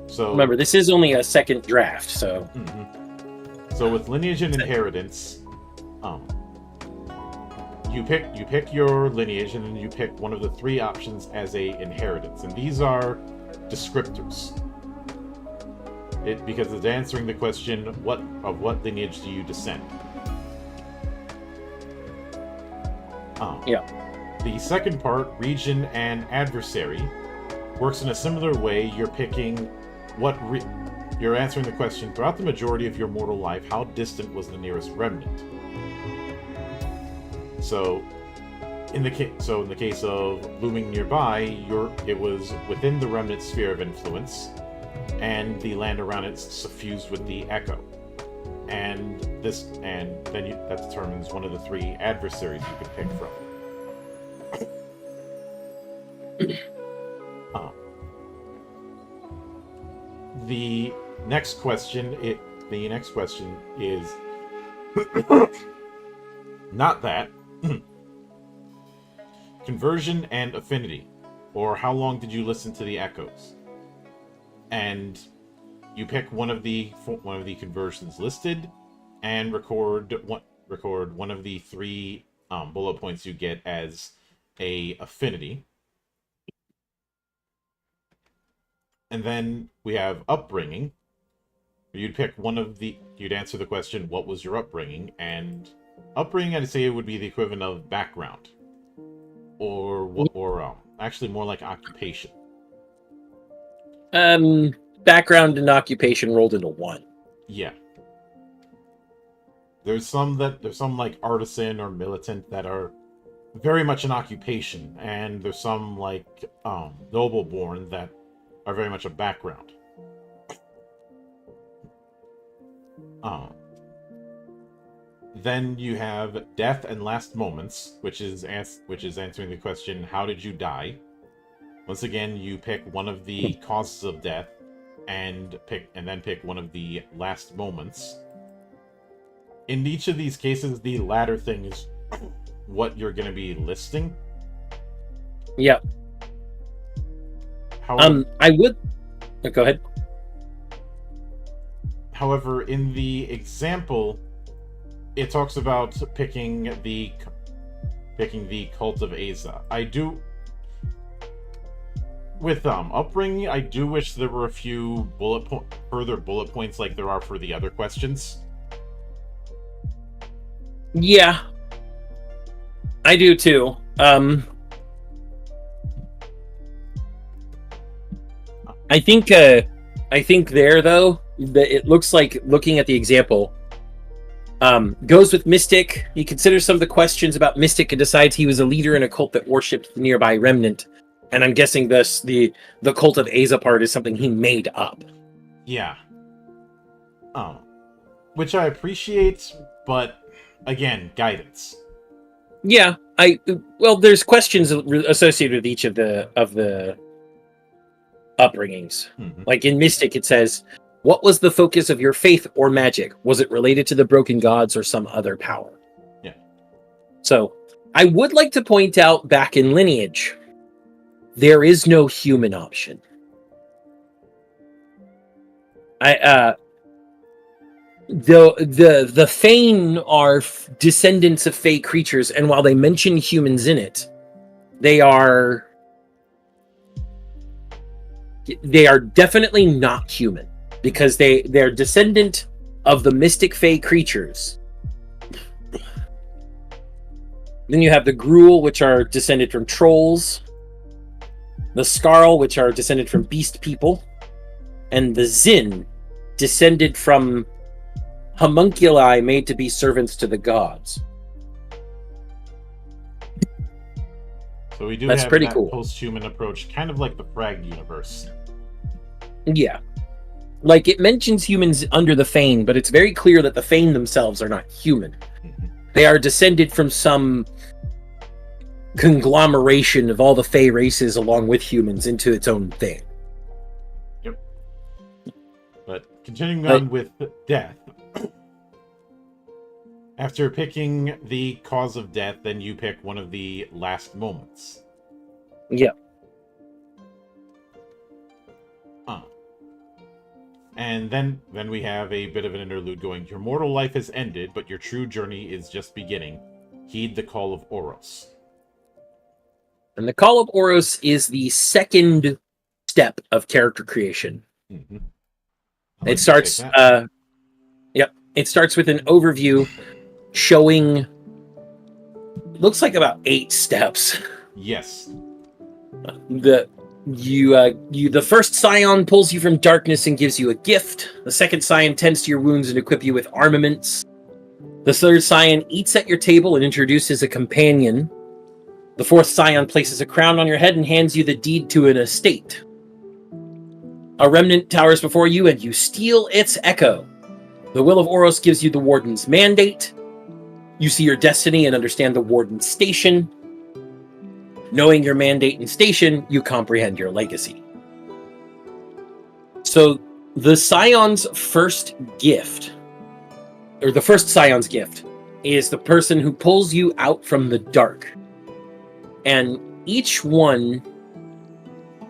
So Remember, this is only a second draft, so... Mm-hmm. So with lineage and inheritance, you pick your lineage, and then you pick one of the 3 options as a inheritance, and these are descriptors. Because it's answering the question, what lineage do you descend? Yeah. The second part, region and adversary, works in a similar way. You're picking you're answering the question, throughout the majority of your mortal life, how distant was the nearest remnant? So, in the case of looming nearby, it was within the remnant sphere of influence, and the land around it suffused with the echo. And that determines one of the 3 adversaries you can pick from. The next question is not that. Conversion and affinity, or how long did you listen to the echoes? And you pick one of the conversions listed, and record one of the 3 bullet points you get as a affinity. And then we have upbringing. You'd pick you'd answer the question, what was your upbringing? And upbringing, I'd say it would be the equivalent of background. Or actually more like occupation. Background and occupation rolled into 1. Yeah. There's some like artisan or militant that are very much an occupation, and there's some like noble born that are very much a background. Then you have death and last moments, which is answering the question, how did you die? Once again, you pick one of the causes of death and then pick one of the last moments. In each of these cases, the latter thing is what you're going to be listing. Yeah. However, I would go ahead. However, in the example, it talks about picking the cult of Aza. I do, with upbringing, I do wish there were a few further bullet points like there are for the other questions. Yeah, I do too. I think there though that it looks like, looking at the example, goes with Mystic. He considers some of the questions about Mystic and decides he was a leader in a cult that worshipped the nearby remnant. And I'm guessing this the cult of Aza part is something he made up. Yeah. Which I appreciate, but again, guidance. Yeah, there's questions associated with each of the upbringings. Mm-hmm. Like in Mystic, it says, what was the focus of your faith or magic? Was it related to the broken gods or some other power? Yeah. So I would like to point out, back in Lineage, there is no human option. The Fane are descendants of Fey creatures, and while they mention humans in it, they are definitely not human, because they're descendant of the mystic Fey creatures. Then you have the Gruul, which are descended from trolls, the Skarl, which are descended from beast people, and the Zin, descended from homunculi made to be servants to the gods. So we do That's have pretty that cool. Post-human approach, kind of like the Frag universe. Yeah. Like, it mentions humans under the Fane, but it's very clear that the Fane themselves are not human. Mm-hmm. They are descended from some conglomeration of all the Fey races along with humans into its own thing. Yep. But continuing on with death. After picking the cause of death, then you pick one of the last moments. Yeah. And then we have a bit of an interlude going, your mortal life has ended, but your true journey is just beginning. Heed the call of Oros. And the Call of Oros is the second step of character creation. Mm-hmm. It starts it starts with an overview showing, looks like about 8 steps. Yes. The first scion pulls you from darkness and gives you a gift. The second scion tends to your wounds and equip you with armaments. The third scion eats at your table and introduces a companion. The fourth scion places a crown on your head and hands you the deed to an estate. A remnant towers before you and you steal its echo. The Will of Oros gives you the Warden's mandate. You see your destiny and understand the Warden's station. Knowing your mandate and station, you comprehend your legacy. So, the Scion's first gift, or the first Scion's gift, is the person who pulls you out from the dark. And each one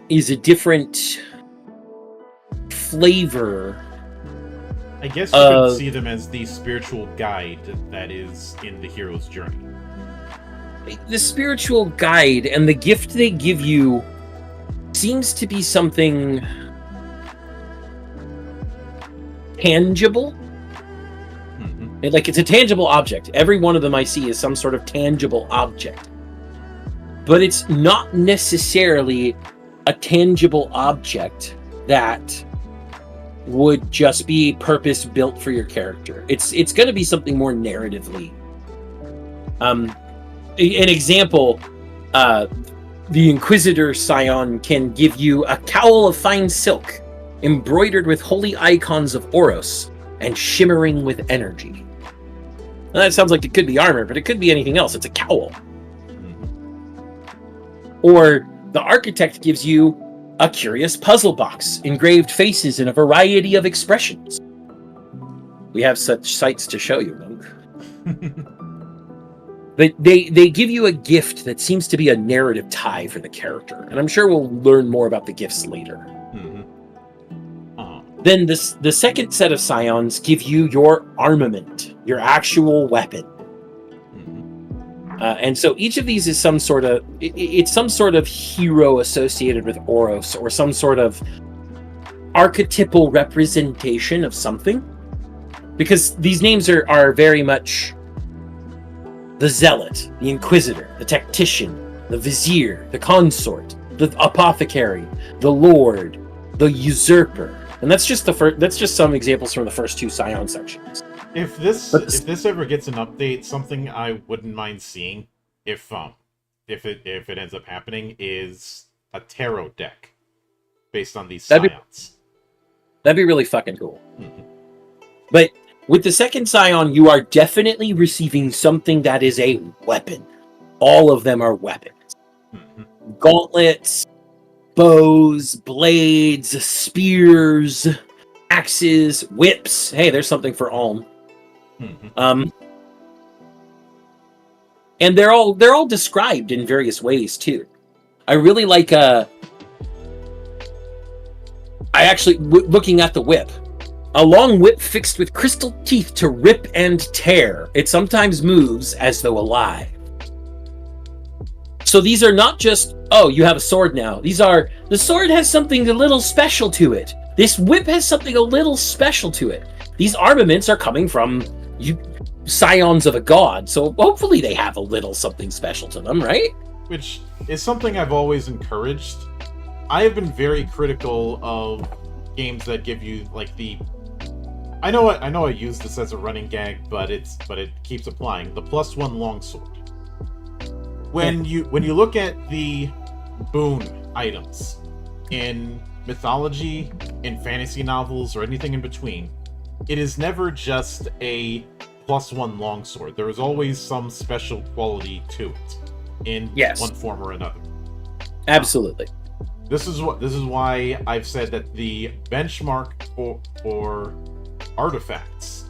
is a different flavor. I guess you could see them as the spiritual guide that is in the hero's journey. The spiritual guide and the gift they give you seems to be something tangible. Mm-hmm. Like, it's a tangible object. Every one of them I see is some sort of tangible object. But it's not necessarily a tangible object that would just be purpose built for your character. It's going to be something more narratively. An example, the Inquisitor Scion can give you a cowl of fine silk, embroidered with holy icons of Oros, and shimmering with energy. Now, that sounds like it could be armor, but it could be anything else. It's a cowl. Or the Architect gives you a curious puzzle box, engraved faces in a variety of expressions. We have such sights to show you, Monk. But they give you a gift that seems to be a narrative tie for the character, and I'm sure we'll learn more about the gifts later. Then the second set of Scions give you your armament, your actual weapon. And so each of these is some sort of hero associated with Oros, or some sort of archetypal representation of something. Because these names are very much the Zealot, the Inquisitor, the Tactician, the Vizier, the Consort, the Apothecary, the Lord, the Usurper. And that's just some examples from the first two Scion sections. If this ever gets an update, something I wouldn't mind seeing, if it ends up happening, is a tarot deck based on these Scions. That'd be really fucking cool. But with the second Scion, you are definitely receiving something that is a weapon. All of them are weapons. Gauntlets, bows, blades, spears, axes, whips. Hey, there's something for Ulm. And they're all described in various ways too. I really like looking at the whip. A long whip fixed with crystal teeth to rip and tear. It sometimes moves as though alive. So these are not just, oh, you have a sword now. The sword has something a little special to it. This whip has something a little special to it. These armaments are coming from Scions of a god, so hopefully they have a little something special to them, right? Which is something I've always encouraged. I have been very critical of games that give you like the. I know I use this as a running gag, but it keeps applying. The +1 longsword. When you look at the boon items in mythology, in fantasy novels, or anything in between, it is never just a +1 longsword. There is always some special quality to it, in one form or another. Absolutely. This is why I've said that the benchmark for artifacts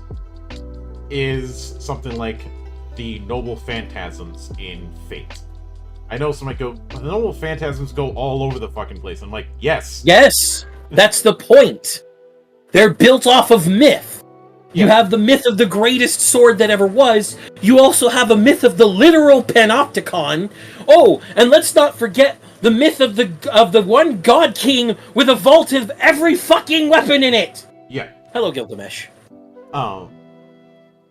is something like the Noble Phantasms in Fate. I know some might go, the Noble Phantasms go all over the fucking place. I'm like, yes. Yes! That's the point. They're built off of myth. You have the myth of the greatest sword that ever was. You also have a myth of the literal Panopticon. Oh, and let's not forget the myth of the one God King with a vault of every fucking weapon in it. Yeah. Hello, Gilgamesh.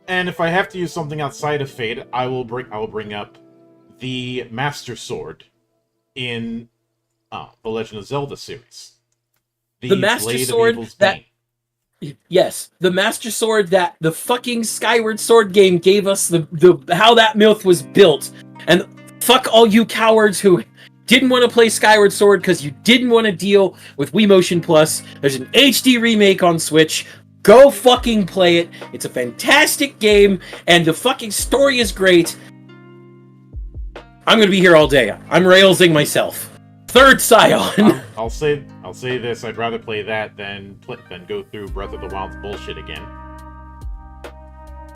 And if I have to use something outside of Fate, I will bring up the Master Sword in the Legend of Zelda series. The Master Sword that... Yes, the Master Sword that the fucking Skyward Sword game gave us the how that myth was built. And fuck all you cowards who didn't want to play Skyward Sword because you didn't want to deal with Wii Motion Plus. There's an HD remake on Switch. Go fucking play it. It's a fantastic game, and the fucking story is great. I'm gonna be here all day. I'm railsing myself. Third Scion. I'll say this. I'd rather play that than go through Breath of the Wild's bullshit again.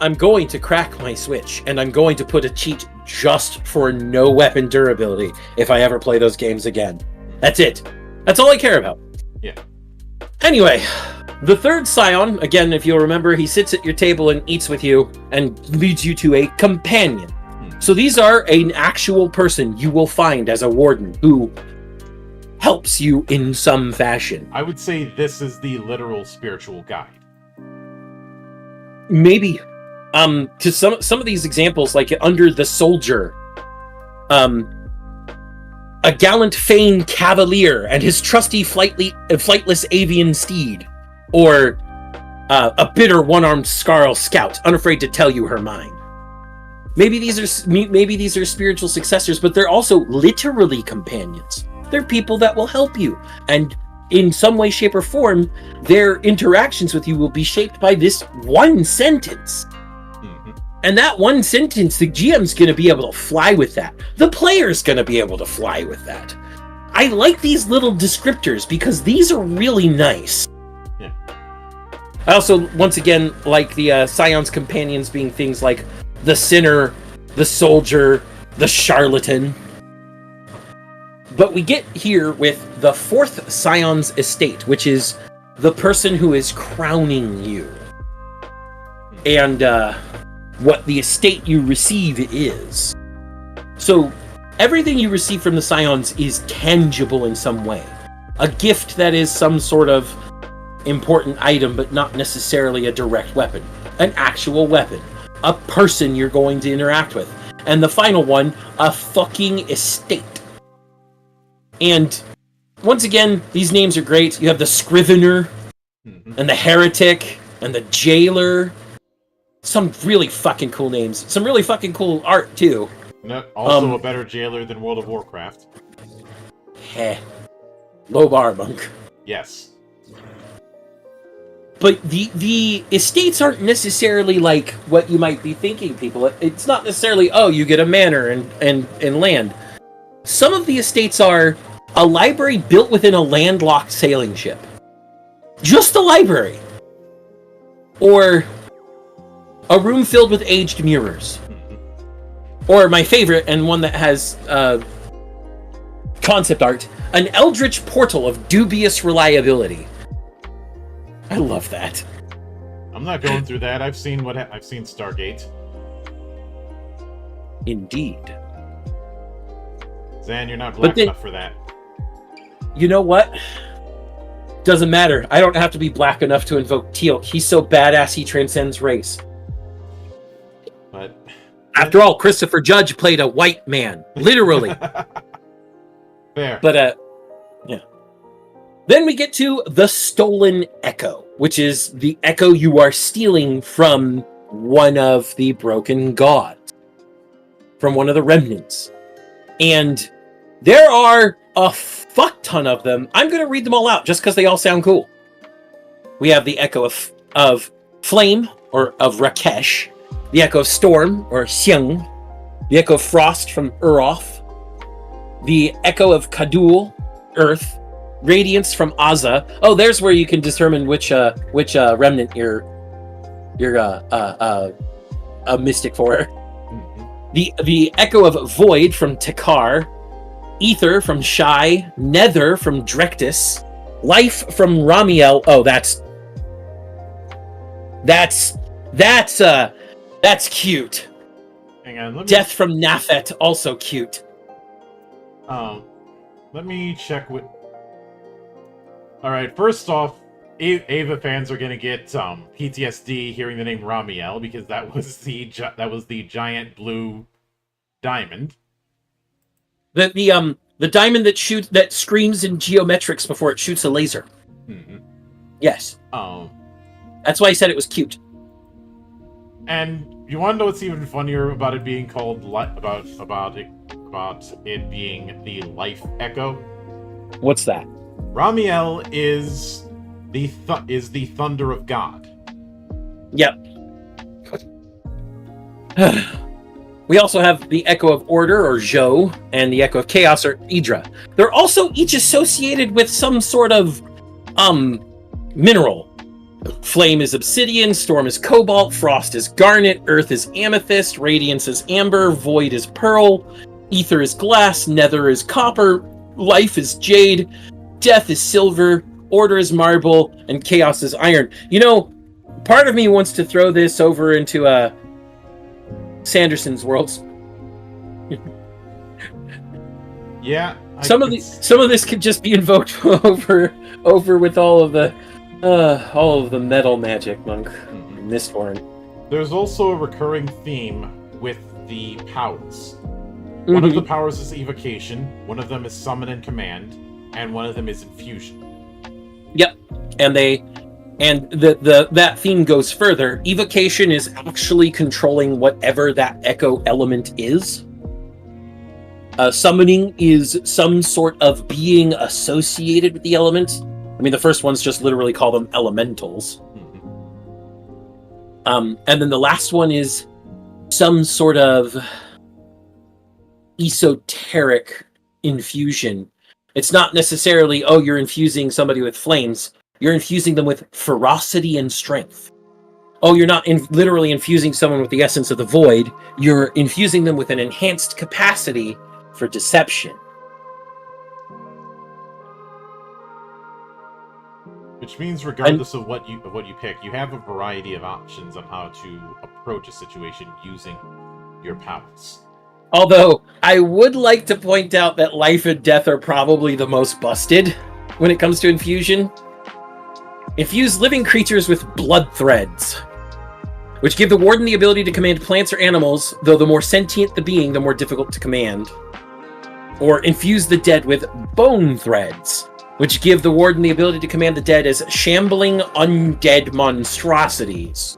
I'm going to crack my Switch, and I'm going to put a cheat just for no weapon durability if I ever play those games again. That's it. That's all I care about. Yeah. Anyway, the third Scion, again, if you'll remember, he sits at your table and eats with you and leads you to a companion. So these are an actual person you will find as a warden who helps you in some fashion. I would say this is the literal spiritual guide. Maybe. To some of these examples, like under the soldier, a gallant Fane cavalier and his trusty flightless avian steed. or a bitter one-armed Scarl scout, unafraid to tell you her mind. Maybe these are spiritual successors, but they're also literally companions. They're people that will help you, and in some way, shape, or form, their interactions with you will be shaped by this one sentence. And that one sentence, the GM's going to be able to fly with that. The player's going to be able to fly with that. I like these little descriptors because these are really nice. Yeah. I also, once again, like the Scion's companions being things like the sinner, the soldier, the charlatan. But we get here with the fourth Scion's estate, which is the person who is crowning you. And what the estate you receive is. So everything you receive from the Scions is tangible in some way. A gift that is some sort of important item, but not necessarily a direct weapon. An actual weapon. A person you're going to interact with. And the final one, a fucking estate. And once again, these names are great. You have the Scrivener, and the Heretic, and the Jailer. Some really fucking cool names. Some really fucking cool art, too. Also a better jailer than World of Warcraft. Heh. Low bar, monk. Yes. But the estates aren't necessarily like what you might be thinking, people. It's not necessarily, oh, you get a manor and land. Some of the estates are a library built within a landlocked sailing ship. Just a library. Or a room filled with aged mirrors. Or my favorite, and one that has concept art, an eldritch portal of dubious reliability. I love that. I'm not going through that. I've seen Stargate. Indeed. Zan, you're not black enough for that. You know what? Doesn't matter. I don't have to be black enough to invoke Teal'c. He's so badass he transcends race. But after all, Christopher Judge played a white man. Literally. Fair. But, yeah. Then we get to the Stolen Echo, which is the echo you are stealing from one of the broken gods. From one of the remnants. And there are a fuck ton of them. I'm going to read them all out just because they all sound cool. We have the Echo of Flame, or of Rakesh. The Echo of Storm, or Xiang. The Echo of Frost from Uroth. The Echo of Kadul, Earth. Radiance from Azza. Oh, there's where you can determine which remnant you're a mystic for. The Echo of Void from Tekar. Ether from Shai. Nether from Drektis. Life from Ramiel. Oh, that's cute. Hang on, Death from Nafet, also cute. Let me check what. All right, first off, Ava fans are gonna get PTSD hearing the name Ramiel because that was the giant blue diamond. The diamond that screams in geometrics before it shoots a laser. Mm-hmm. Yes. That's why I said it was cute. And you want to know what's even funnier about it being called about it being the Life Echo? What's that? Ramiel is the thunder of God. Yep. We also have the Echo of Order, or Zhou, and the Echo of Chaos, or Idra. They're also each associated with some sort of mineral. Flame is obsidian, Storm is cobalt, Frost is garnet, Earth is amethyst, Radiance is amber, Void is pearl, Ether is glass, Nether is copper, Life is jade, Death is silver, Order is marble, and Chaos is iron. You know, part of me wants to throw this over into Sanderson's worlds. Yeah. Some of this could just be invoked over with all of the metal magic, monk. Mm-hmm. Mistborn. There's also a recurring theme with the powers. One of the powers is evocation, one of them is summon and command, and one of them is infusion. Yep. And And that theme goes further. Evocation is actually controlling whatever that echo element is. Summoning is some sort of being associated with the element. I mean, the first ones just literally call them elementals. And then the last one is some sort of esoteric infusion. It's not necessarily, oh, you're infusing somebody with flames. You're infusing them with ferocity and strength. Oh, you're not literally infusing someone with the essence of the void. You're infusing them with an enhanced capacity for deception. Which means, regardless of what you pick, you have a variety of options on how to approach a situation using your powers. Although, I would like to point out that life and death are probably the most busted when it comes to infusion. Infuse living creatures with blood threads, which give the warden the ability to command plants or animals, though the more sentient the being, the more difficult to command. Or infuse the dead with bone threads, which give the warden the ability to command the dead as shambling undead monstrosities.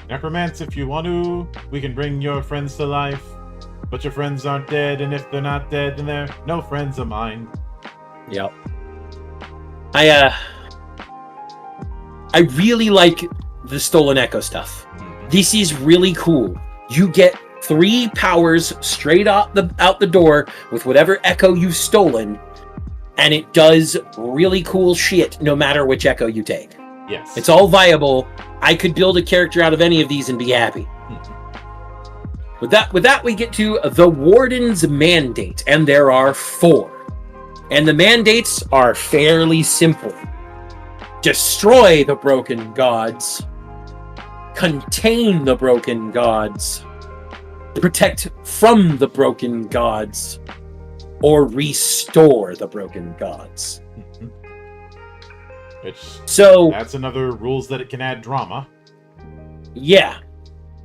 Necromance, if you want to, we can bring your friends to life, but your friends aren't dead, and if they're not dead, then they're no friends of mine. Yep. I really like the Stolen Echo stuff. This is really cool. You get 3 powers straight out the door with whatever echo you've stolen, and it does really cool shit no matter which echo you take. Yes. It's all viable. I could build a character out of any of these and be happy. With that, we get to the Warden's Mandate, and there are 4. And the mandates are fairly simple. Destroy the broken gods. Contain the broken gods. Protect from the broken gods. Or restore the broken gods. That's another rules that it can add drama. Yeah.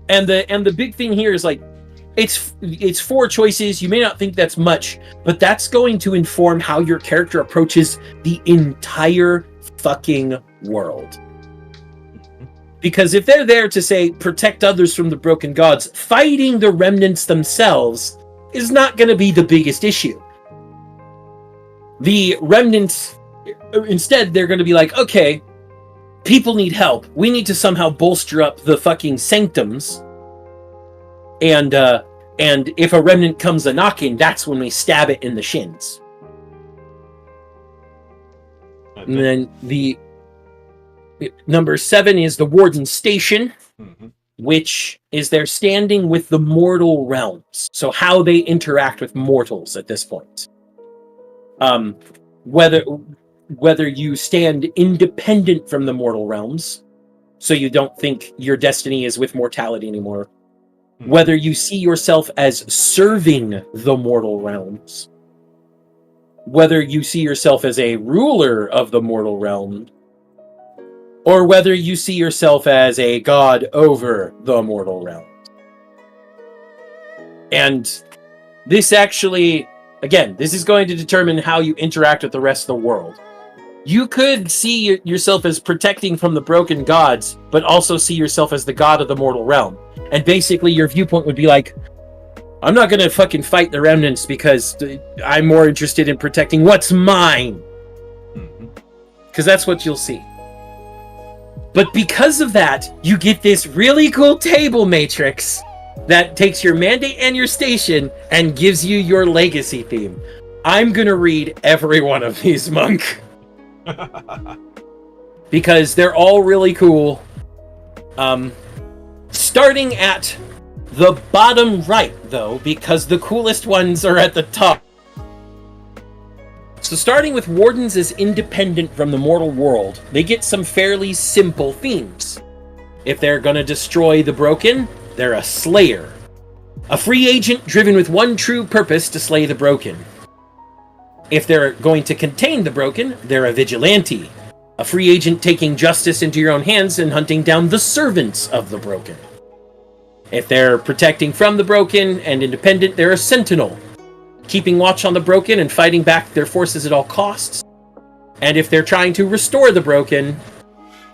And the big thing here is like it's 4 choices. You may not think that's much, but that's going to inform how your character approaches the entire fucking world. Because if they're there to say protect others from the broken gods, fighting the remnants themselves is not going to be the biggest issue. The remnants, instead, they're going to be like, okay, people need help. We need to somehow bolster up the fucking sanctums. And if a remnant comes a knocking, that's when we stab it in the shins. And then the number 7 is the Warden's Station, which is their standing with the mortal realms. So how they interact with mortals at this point. Whether you stand independent from the mortal realms, so you don't think your destiny is with mortality anymore. Whether you see yourself as serving the mortal realms. Whether you see yourself as a ruler of the mortal realm. Or whether you see yourself as a god over the mortal realms. And this actually, again, this is going to determine how you interact with the rest of the world. You could see yourself as protecting from the broken gods, but also see yourself as the god of the mortal realm. And basically your viewpoint would be like, I'm not going to fucking fight the remnants because I'm more interested in protecting what's mine. Because that's what you'll see. But because of that, you get this really cool table matrix that takes your mandate and your station and gives you your legacy theme. I'm going to read every one of these, Monk. Because they're all really cool. Starting at the bottom right, though, because the coolest ones are at the top. So starting with Wardens as independent from the mortal world, they get some fairly simple themes. If they're gonna destroy the broken, they're a slayer. A free agent driven with one true purpose to slay the broken. If they're going to contain the broken, they're a vigilante. A free agent taking justice into your own hands and hunting down the servants of the broken. If they're protecting from the broken and independent, they're a sentinel. Keeping watch on the broken and fighting back their forces at all costs. And if they're trying to restore the broken,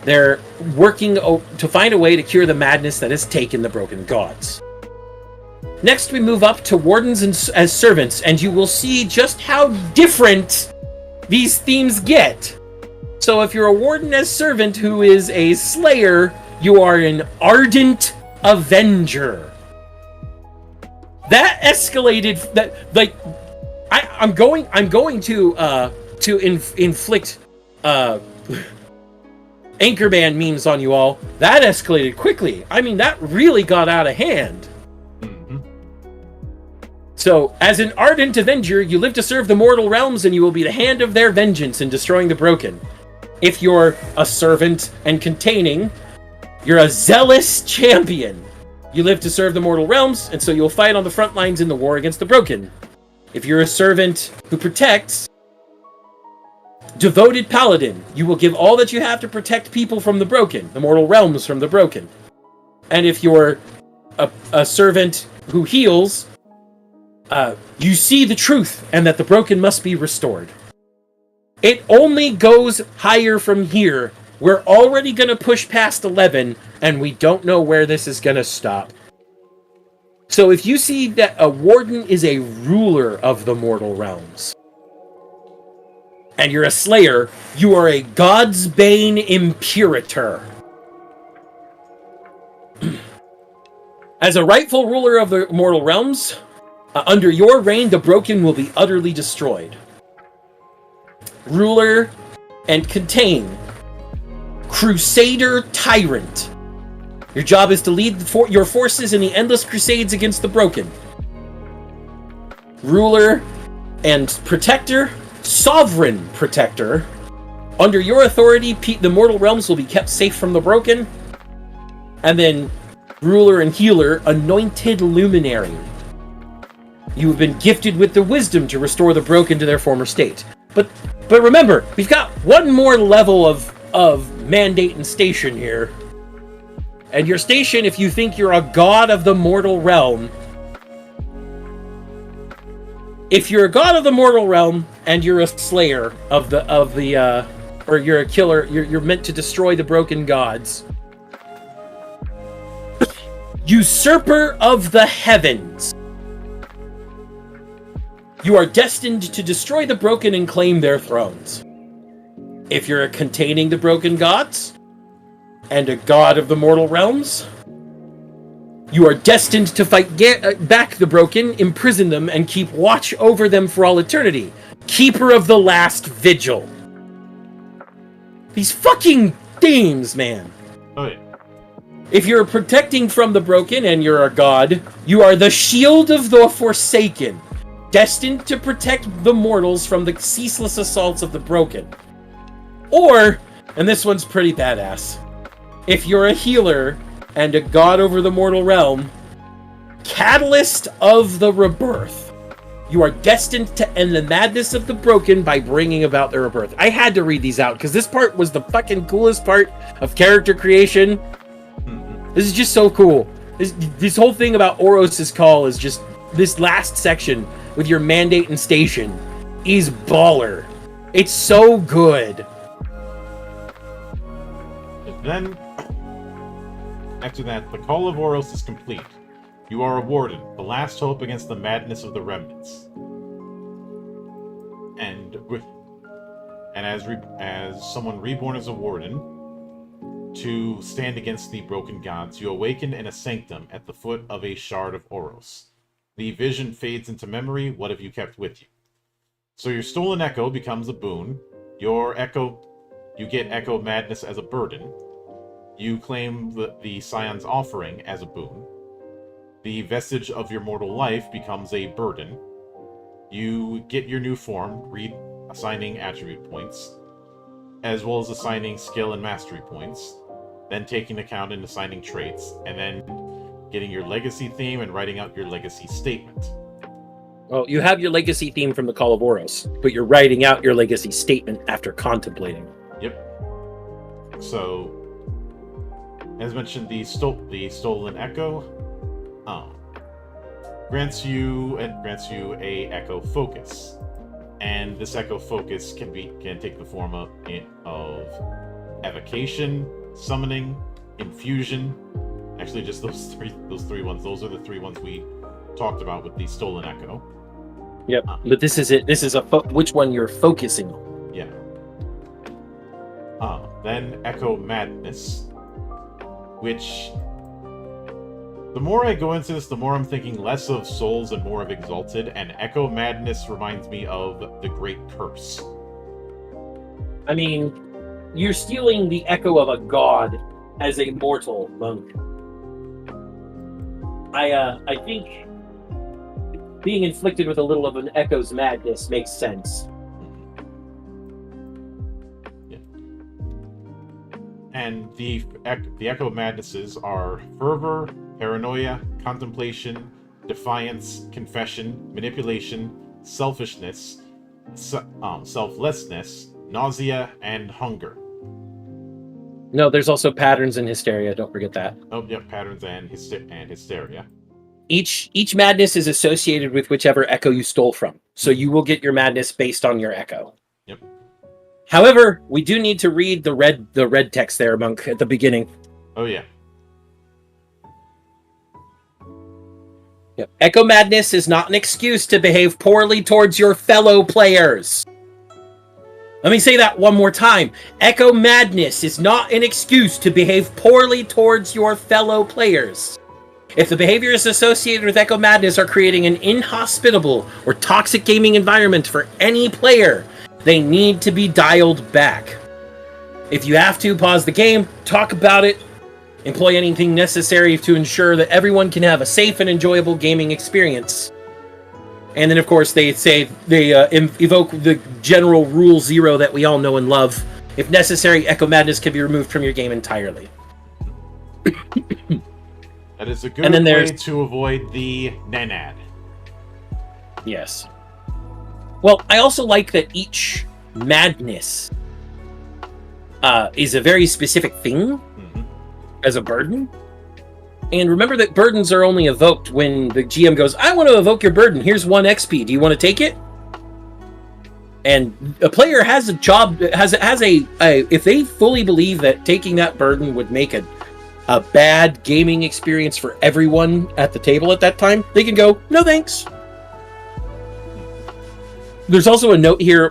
they're working to find a way to cure the madness that has taken the broken gods. Next, we move up to wardens as servants, and you will see just how different these themes get. So if you're a warden as servant who is a slayer, you are an ardent avenger. That escalated. That like, I'm going to inflict Anchorman memes on you all. That escalated quickly. I mean, that really got out of hand. So, as an ardent avenger, you live to serve the mortal realms, and you will be the hand of their vengeance in destroying the broken. If you're a servant and containing, you're a zealous champion. You live to serve the mortal realms, and so you'll fight on the front lines in the war against the broken. If you're a servant who protects, devoted paladin, you will give all that you have to protect people from the broken, the mortal realms from the broken. And if you're a servant who heals, you see the truth and that the broken must be restored. It only goes higher from here. We're already going to push past 11, and we don't know where this is going to stop. So if you see that a warden is a ruler of the mortal realms, and you're a slayer, you are a God's Bane Imperator. As a rightful ruler of the mortal realms, under your reign, the broken will be utterly destroyed. Ruler and contain. Crusader Tyrant. Your job is to lead your forces in the endless crusades against the broken. Ruler and Protector. Sovereign Protector. Under your authority, the mortal realms will be kept safe from the broken. And then Ruler and Healer. Anointed Luminary. You have been gifted with the wisdom to restore the broken to their former state. But remember, we've got one more level of mandate and station here. And your station, if you think you're a god of the mortal realm, if you're a god of the mortal realm and you're a slayer of the or you're a killer, you're meant to destroy the broken gods. Usurper of the heavens. You are destined to destroy the broken and claim their thrones. If you're containing the broken gods and a god of the mortal realms, you are destined to fight back the broken, imprison them, and keep watch over them for all eternity. Keeper of the last vigil. These fucking themes, man. Oh, yeah. If you're protecting from the broken and you're a god, you are the shield of the forsaken, destined to protect the mortals from the ceaseless assaults of the broken. Or, and this one's pretty badass, if you're a healer and a god over the mortal realm, catalyst of the rebirth. You are destined to end the madness of the broken by bringing about their rebirth. I had to read these out because this part was the fucking coolest part of character creation. This is just so cool. This whole thing about Oros' call is just, this last section with your mandate and station is baller. It's so good. Then, after that, the Call of Oros is complete. You are a warden, the last hope against the madness of the remnants. And as someone reborn as a warden, to stand against the broken gods, you awaken in a sanctum at the foot of a shard of Oros. The vision fades into memory. What have you kept with you? So your stolen echo becomes a boon. You get echo madness as a burden. You claim the Scion's offering as a boon. The vestige of your mortal life becomes a burden. You get your new form, assigning attribute points, as well as assigning skill and mastery points, then taking account and assigning traits, and then getting your legacy theme and writing out your legacy statement. Well, you have your legacy theme from the Call of Oros, but you're writing out your legacy statement after contemplating. Yep. So, as mentioned, the stolen echo grants you a echo focus, and this echo focus can take the form of evocation, summoning, infusion. Actually, just those three ones. Those are the three ones we talked about with the stolen echo. Yep. But this is it. This is which one you're focusing on. Yeah. Then Echo Madness, which, the more I go into this, the more I'm thinking less of Souls and more of Exalted, and Echo Madness reminds me of the Great Curse. I mean, you're stealing the echo of a god as a mortal monk. I think being inflicted with a little of an echo's madness makes sense. And the Echo Madnesses are Fervor, Paranoia, Contemplation, Defiance, Confession, Manipulation, Selfishness, Selflessness, Nausea, and Hunger. No, there's also patterns and hysteria. Don't forget that. Oh, yep, Patterns and Hysteria. Each madness is associated with whichever echo you stole from. So you will get your madness based on your echo. Yep. However, we do need to read the red text there, Monk, at the beginning. Oh, yeah. Yep. Echo Madness is not an excuse to behave poorly towards your fellow players. Let me say that one more time. Echo Madness is not an excuse to behave poorly towards your fellow players. If the behaviors associated with Echo Madness are creating an inhospitable or toxic gaming environment for any player, they need to be dialed back. If you have to, pause the game, talk about it, employ anything necessary to ensure that everyone can have a safe and enjoyable gaming experience. And then, of course, they evoke the general Rule 0 that we all know and love. If necessary, Echo Madness can be removed from your game entirely. That is a good way to avoid the Nenad. Yes. Well, I also like that each madness is a very specific thing as a burden. And remember that burdens are only evoked when the GM goes, I want to evoke your burden. Here's 1 XP. Do you want to take it? And a player has a job, if they fully believe that taking that burden would make a bad gaming experience for everyone at the table at that time, they can go, no thanks. There's also a note here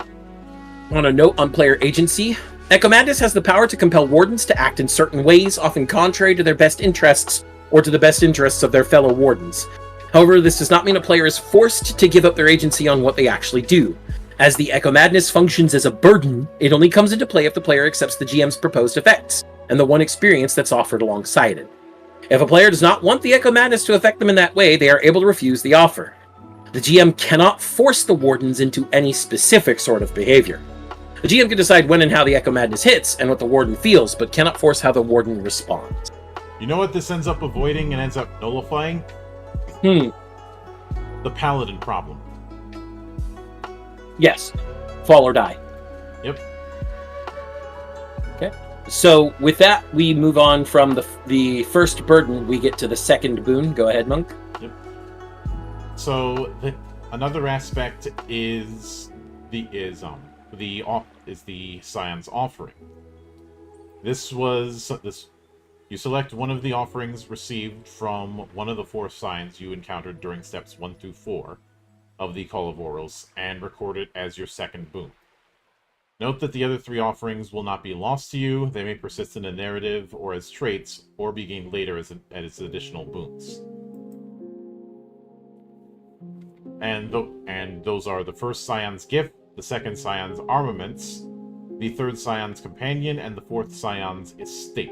on player agency. Echo Madness has the power to compel wardens to act in certain ways, often contrary to their best interests or to the best interests of their fellow wardens. However, this does not mean a player is forced to give up their agency on what they actually do. As the Echo Madness functions as a burden, it only comes into play if the player accepts the GM's proposed effects and the one experience that's offered alongside it. If a player does not want the Echo Madness to affect them in that way, they are able to refuse the offer. The GM cannot force the wardens into any specific sort of behavior. The GM can decide when and how the Echo Madness hits and what the warden feels, but cannot force how the warden responds. You know what this ends up avoiding and ends up nullifying? The Paladin problem. Yes. Fall or die. Yep. Okay. So with that, we move on from the first burden. We get to the second boon. Go ahead, Monk. Yep. So another aspect is the Scion's offering. You select one of the offerings received from one of the 4 Scions you encountered during steps 1 through 4 of the Call of Oros and record it as your second boon. Note that the other 3 offerings will not be lost to you. They may persist in a narrative or as traits, or be gained later as additional boons. And those are the first Scion's Gift, the second Scion's Armaments, the third Scion's Companion, and the fourth Scion's Estate.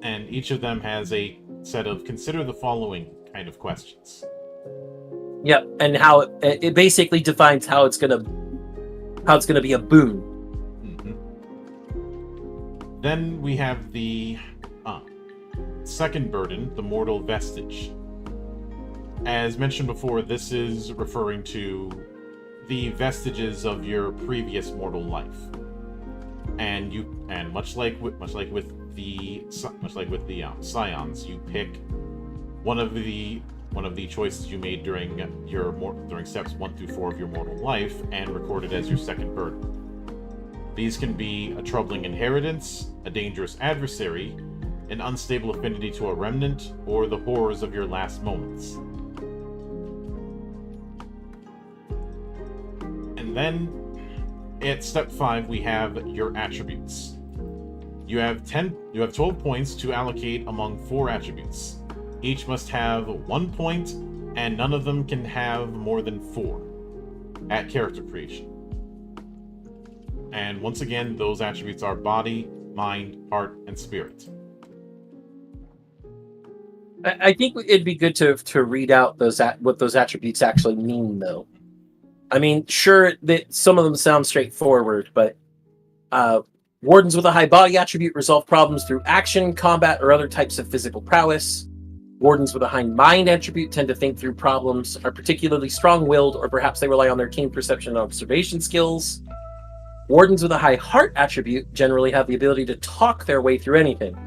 And each of them has a set of consider the following kind of questions. Yep, and how it basically defines how it's gonna be a boon. Then we have the second burden, the Mortal Vestige. As mentioned before, this is referring to the vestiges of your previous mortal life, and much like with the Scions, you pick one of the one of the choices you made during during steps 1 through 4 of your mortal life and recorded as your second burden. These can be a troubling inheritance, a dangerous adversary, an unstable affinity to a remnant, or the horrors of your last moments. And then, at step 5, we have your attributes. You have 12 points to allocate among 4 attributes. Each must have 1 point, and none of them can have more than 4 at character creation. And once again, those attributes are body, mind, heart, and spirit. I think it'd be good to read out what those attributes actually mean, though. I mean, sure, that some of them sound straightforward, but wardens with a high body attribute resolve problems through action, combat, or other types of physical prowess. Wardens with a high mind attribute tend to think through problems, are particularly strong-willed, or perhaps they rely on their keen perception and observation skills. Wardens with a high heart attribute generally have the ability to talk their way through anything.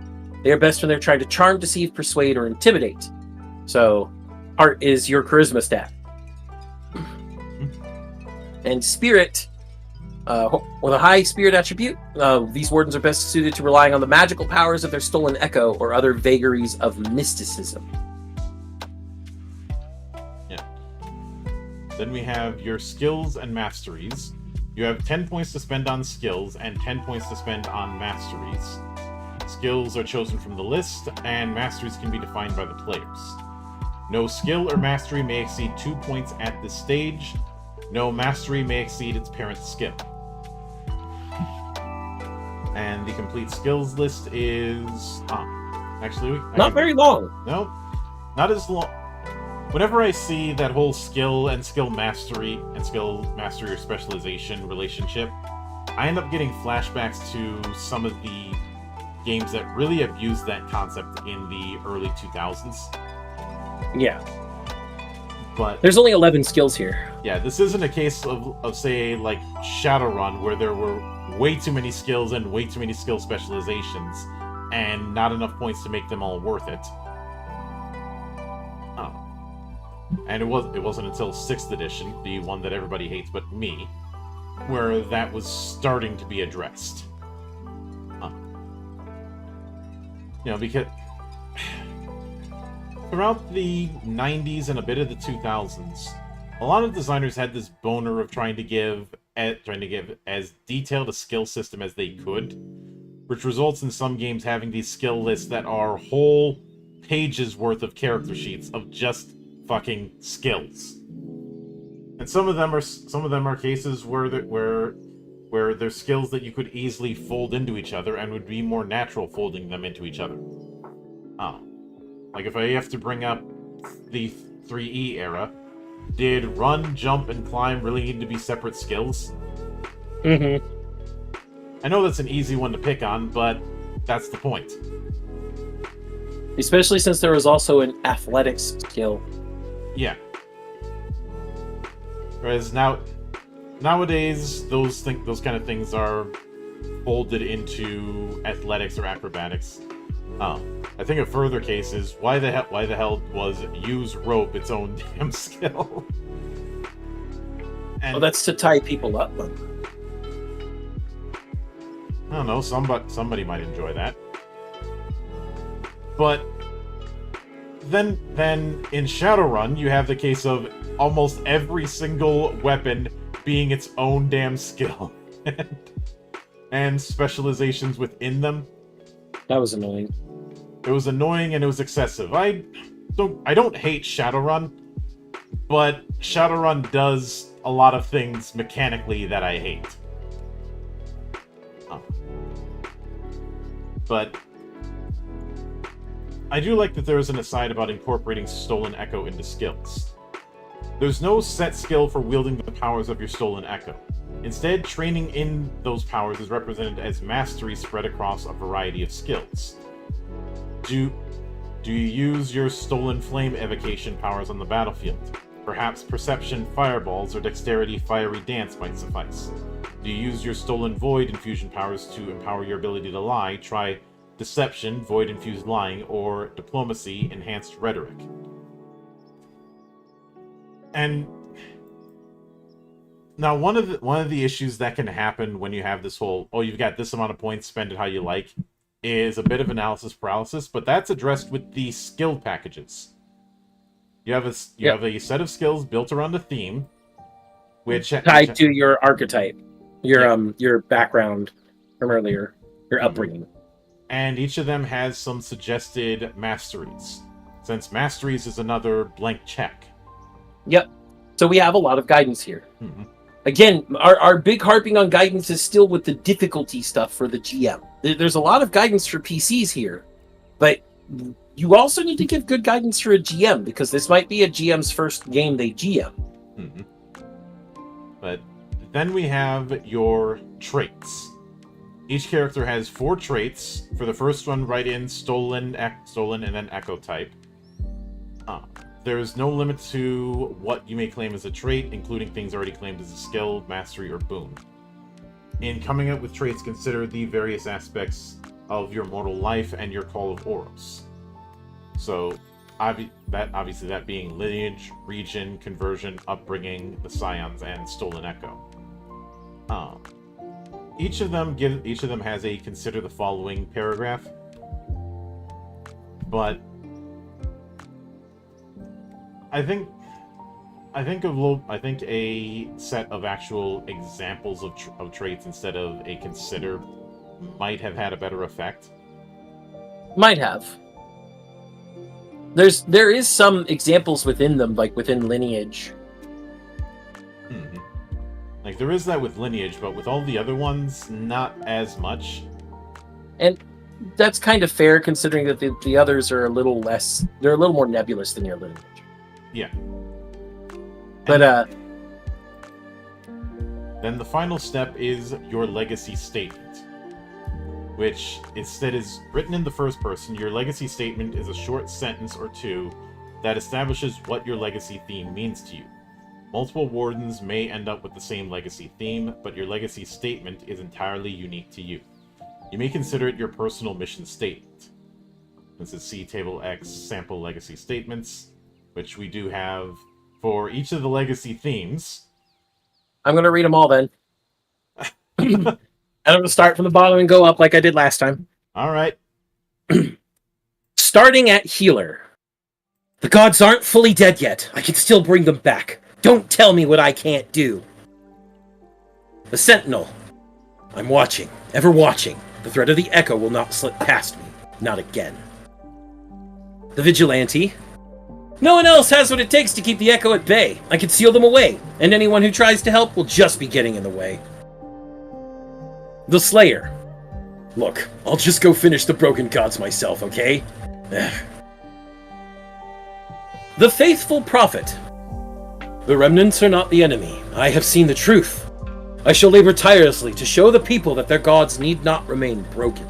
They are best when they're trying to charm, deceive, persuade, or intimidate. So, heart is your charisma stat. And spirit, with a high spirit attribute, these wardens are best suited to relying on the magical powers of their stolen echo or other vagaries of mysticism. Yeah. Then we have your skills and masteries. You have 10 points to spend on skills and 10 points to spend on masteries. Skills are chosen from the list, and masteries can be defined by the players. No skill or mastery may exceed 2 points at this stage. No mastery may exceed its parent skill. And the complete skills list is... actually... Not very long. No, not as long. Whenever I see that whole skill and skill mastery or specialization relationship, I end up getting flashbacks to some of the games that really abused that concept in the early 2000s. Yeah. But there's only 11 skills here. Yeah, this isn't a case of say, like Shadowrun, where there were way too many skills and way too many skill specializations, and not enough points to make them all worth it. And it wasn't until 6th edition, the one that everybody hates but me, where that was starting to be addressed. Because throughout the 90s and a bit of the 2000s, a lot of designers had this boner of trying to give as detailed a skill system as they could, which results in some games having these skill lists that are whole pages worth of character sheets of just fucking skills. And some of them are cases where there's skills that you could easily fold into each other and would be more natural folding them into each other. Like if I have to bring up the 3E era, did run, jump, and climb really need to be separate skills? Mm-hmm. I know that's an easy one to pick on, but that's the point. Especially since there was also an athletics skill. Yeah. Whereas nowadays, those kind of things are folded into athletics or acrobatics. I think a further case is why the hell was use rope its own damn skill? And, well, that's to tie people up. I don't know. Somebody might enjoy that. But then in Shadowrun, you have the case of almost every single weapon being its own damn skill, and specializations within them. That was annoying. It was annoying and it was excessive. I don't hate Shadowrun, but Shadowrun does a lot of things mechanically that I hate. But I do like that there is an aside about incorporating Stolen Echo into skills. There's no set skill for wielding the powers of your Stolen Echo. Instead, training in those powers is represented as mastery spread across a variety of skills. Do you use your Stolen Flame evocation powers on the battlefield? Perhaps Perception Fireballs or Dexterity Fiery Dance might suffice. Do you use your Stolen Void infusion powers to empower your ability to lie? Try Deception, Void Infused Lying, or Diplomacy, Enhanced Rhetoric. And now one of the issues that can happen when you have this whole, oh, you've got this amount of points, spend it how you like, is a bit of analysis paralysis, but that's addressed with the skill packages. You have a set of skills built around a theme, which tied to your archetype, your background from earlier, your upbringing. And each of them has some suggested masteries, since masteries is another blank check. Yep. So we have a lot of guidance here. Mm-hmm. Again, our big harping on guidance is still with the difficulty stuff for the GM. There's a lot of guidance for PCs here, but you also need to give good guidance for a GM, because this might be a GM's first game they GM. Mm-hmm. But then we have your traits. Each character has 4 traits. For the first one, write in stolen, and then echo type. There is no limit to what you may claim as a trait, including things already claimed as a skill, mastery, or boon. In coming up with traits, consider the various aspects of your mortal life and your call of Oros. So, obviously that being lineage, region, conversion, upbringing, the scions, and stolen echo. Each of them has a consider the following paragraph, but I think a set of actual examples of traits instead of a consider might have had a better effect. Might have. There is some examples within them, like within lineage. Mm-hmm. Like there is that with lineage, but with all the other ones, not as much. And that's kind of fair, considering that the others are a little less. They're a little more nebulous than your lineage. Yeah. But then the final step is your legacy statement, which instead is written in the first person. Your legacy statement is a short sentence or two that establishes what your legacy theme means to you. Multiple wardens may end up with the same legacy theme, but your legacy statement is entirely unique to you. You may consider it your personal mission statement. This is see Table X sample legacy statements, which we do have for each of the legacy themes. I'm going to read them all then. And I'm going to start from the bottom and go up like I did last time. All right. Starting at healer. The gods aren't fully dead yet. I can still bring them back. Don't tell me what I can't do. The sentinel. I'm watching, ever watching. The threat of the echo will not slip past me. Not again. The vigilante. No one else has what it takes to keep the echo at bay. I can seal them away, and anyone who tries to help will just be getting in the way. The Slayer. Look, I'll just go finish the broken gods myself, okay? The Faithful Prophet. The remnants are not the enemy. I have seen the truth. I shall labor tirelessly to show the people that their gods need not remain broken.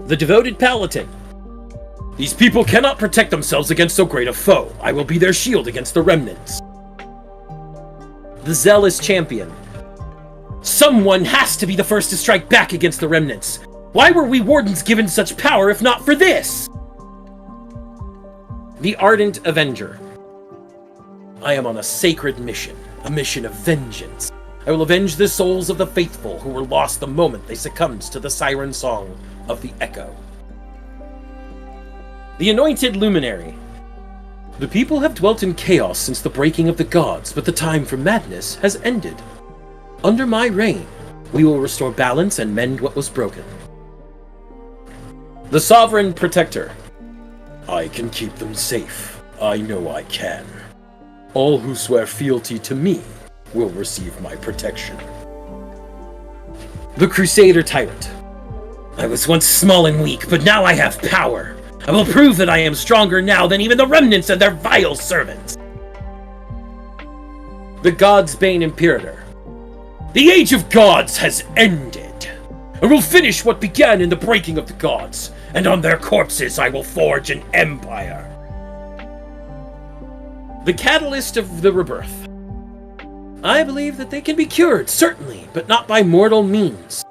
The Devoted Paladin. These people cannot protect themselves against so great a foe. I will be their shield against the remnants. The Zealous Champion. Someone has to be the first to strike back against the remnants. Why were we wardens given such power if not for this? The Ardent Avenger. I am on a sacred mission, a mission of vengeance. I will avenge the souls of the faithful who were lost the moment they succumbed to the siren song of the echo. The Anointed Luminary. The people have dwelt in chaos since the breaking of the gods, but the time for madness has ended. Under my reign, we will restore balance and mend what was broken. The Sovereign Protector. I can keep them safe. I know I can. All who swear fealty to me will receive my protection. The Crusader Tyrant. I was once small and weak, but now I have power. I will prove that I am stronger now than even the remnants and their vile servants. The God's Bane Imperator. The Age of Gods has ended. I will finish what began in the breaking of the gods, and on their corpses I will forge an empire. The Catalyst of the Rebirth. I believe that they can be cured, certainly, but not by mortal means.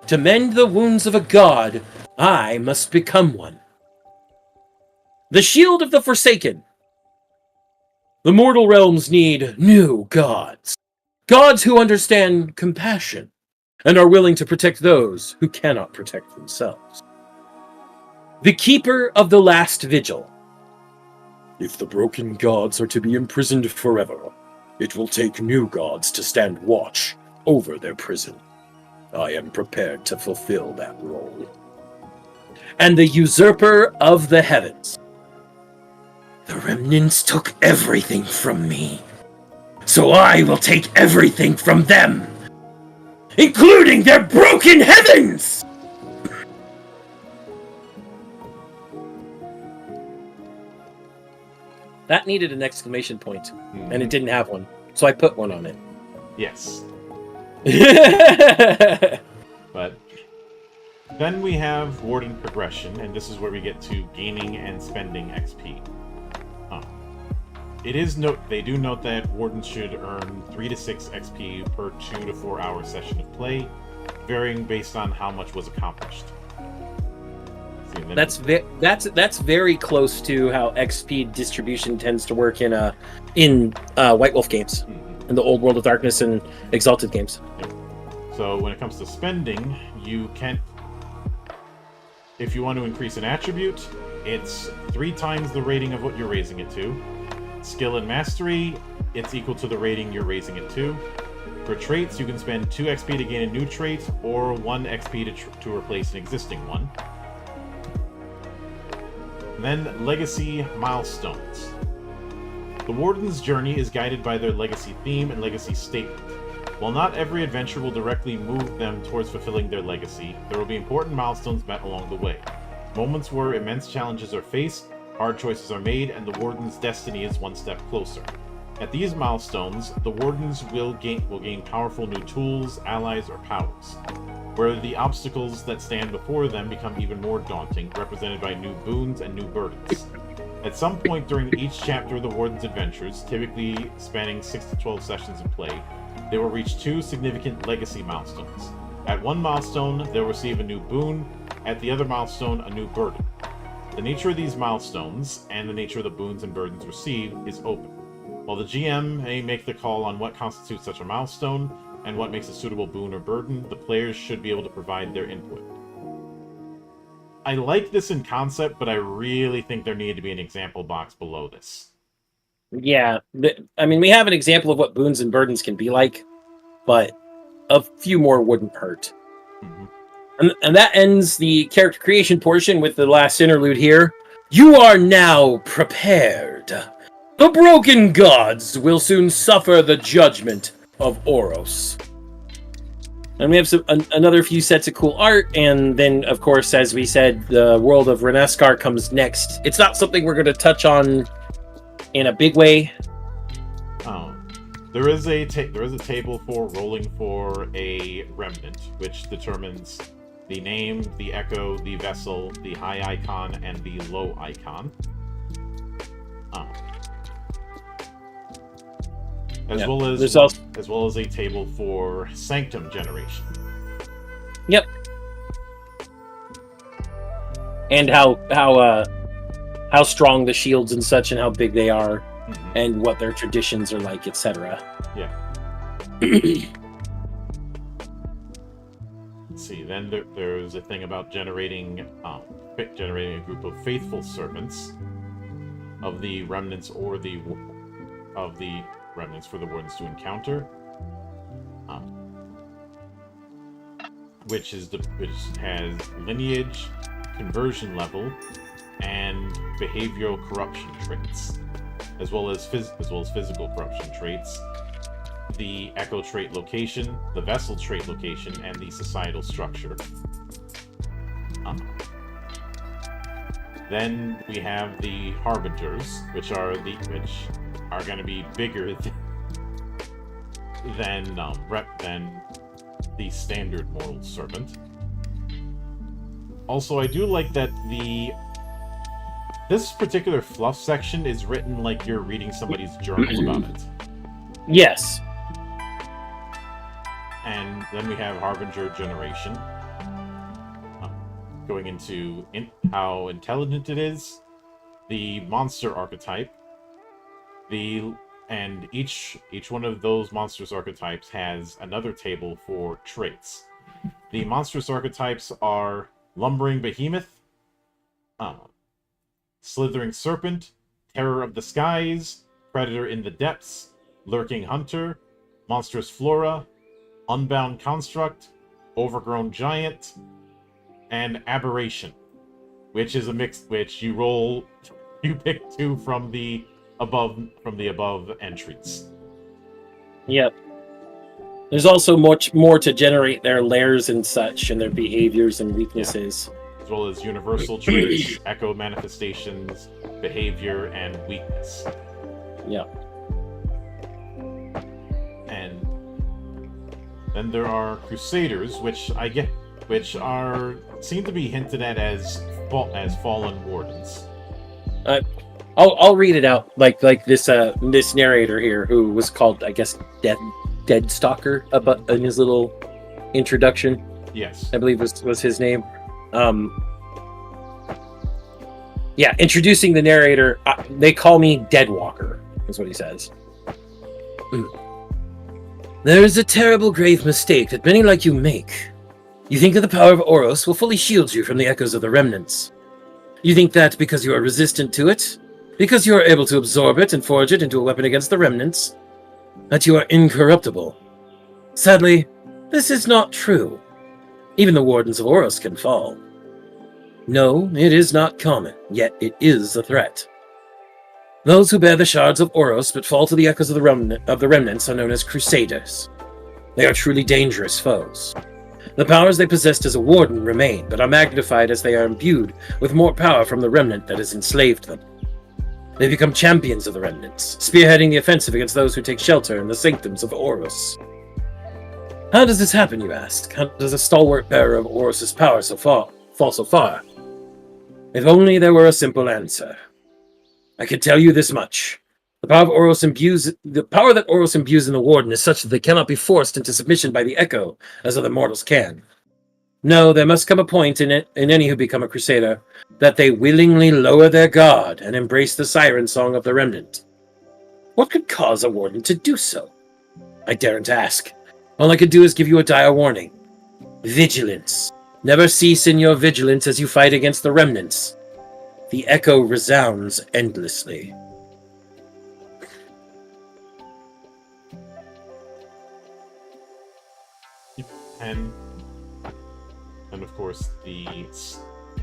To mend the wounds of a god, I must become one. The Shield of the Forsaken. The mortal realms need new gods. Gods who understand compassion and are willing to protect those who cannot protect themselves. The Keeper of the Last Vigil. If the broken gods are to be imprisoned forever, it will take new gods to stand watch over their prison. I am prepared to fulfill that role. And the Usurper of the Heavens. The remnants took everything from me, so I will take everything from them, including their broken heavens! That needed an exclamation point, and it didn't have one, so I put one on it. Yes. But then we have Warden Progression, and this is where we get to gaining and spending XP. They do note that Wardens should earn 3 to 6 XP per 2 to 4 hour session of play, varying based on how much was accomplished. That's very close to how XP distribution tends to work in White Wolf games, in the old World of Darkness and Exalted games. Yep. So when it comes to spending, you can, if you want to increase an attribute, it's 3 times the rating of what you're raising it to. Skill and Mastery, it's equal to the rating you're raising it to. For traits, you can spend 2 XP to gain a new trait, or 1 XP to replace an existing one. Then, Legacy Milestones. The Warden's journey is guided by their legacy theme and legacy statement. While not every adventure will directly move them towards fulfilling their legacy, there will be important milestones met along the way. Moments where immense challenges are faced, hard choices are made, and the Warden's destiny is one step closer. At these milestones, the Wardens will gain powerful new tools, allies, or powers, where the obstacles that stand before them become even more daunting, represented by new boons and new burdens. At some point during each chapter of the Warden's adventures, typically spanning 6 to 12 sessions of play, they will reach 2 significant legacy milestones. At one milestone, they'll receive a new boon, at the other milestone, a new burden. The nature of these milestones, and the nature of the boons and burdens received, is open. While the GM may make the call on what constitutes such a milestone, and what makes a suitable boon or burden, the players should be able to provide their input. I like this in concept, but I really think there needed to be an example box below this. Yeah, I mean, we have an example of what boons and burdens can be like, but a few more wouldn't hurt. And that ends the character creation portion with the last interlude here. You are now prepared. The broken gods will soon suffer the judgment of Oros. And we have another few sets of cool art, and then, of course, as we said, the world of Renaskar comes next. It's not something we're going to touch on in a big way. There is a table for rolling for a remnant, which determines the name, the echo, the vessel, the high icon, and the low icon. As well as a table for sanctum generation. Yep. And how strong the shields and such, and how big they are, and what their traditions are like, etc. Yeah. Let's see. Then there's a thing about generating a group of faithful servants of the remnants or of the remnants for the Wardens to encounter, which has lineage, conversion level, and behavioral corruption traits, as well as physical corruption traits, the echo trait location, the vessel trait location, and the societal structure. Then we have the harbingers, which are going to be bigger than the standard mortal servant. Also, I do like that this particular fluff section is written like you're reading somebody's journals about it. Yes. And then we have Harbinger Generation, going into how intelligent it is, the monster archetype, And each one of those monstrous archetypes has another table for traits. The monstrous archetypes are Lumbering Behemoth, Slithering Serpent, Terror of the Skies, Predator in the Depths, Lurking Hunter, Monstrous Flora, Unbound Construct, Overgrown Giant, and Aberration, which is a mix. Which you pick two from the above entries. Yep. There's also much more to generate their lairs and such, and their behaviors and weaknesses. Yeah. As well as universal traits, echo manifestations, behavior, and weakness. Yeah. And then there are Crusaders, which seem to be hinted at as fallen wardens. I'll read it out like this narrator here, who was called, I guess, Dead Stalker in his little introduction. Yes, I believe was his name. Yeah, introducing the narrator. They call me Deadwalker, is what he says. There is a terrible, grave mistake that many like you make. You think that the power of Oros will fully shield you from the echoes of the remnants. You think that because you are resistant to it, because you are able to absorb it and forge it into a weapon against the remnants, that you are incorruptible. Sadly, this is not true. Even the Wardens of Oros can fall. No, it is not common, yet it is a threat. Those who bear the shards of Oros but fall to the echoes of the remnants are known as Crusaders. They are truly dangerous foes. The powers they possessed as a warden remain, but are magnified as they are imbued with more power from the remnant that has enslaved them. They become champions of the remnants, spearheading the offensive against those who take shelter in the sanctums of Oros. How does this happen, you ask? How does a stalwart bearer of Oros' power fall so far? If only there were a simple answer. I can tell you this much. The power that Oros imbues in the Warden is such that they cannot be forced into submission by the Echo, as other mortals can. No, there must come a point in any who become a Crusader that they willingly lower their guard and embrace the siren song of the Remnant. What could cause a Warden to do so? I daren't ask. All I could do is give you a dire warning. Vigilance. Never cease in your vigilance as you fight against the Remnants. The echo resounds endlessly. And of course,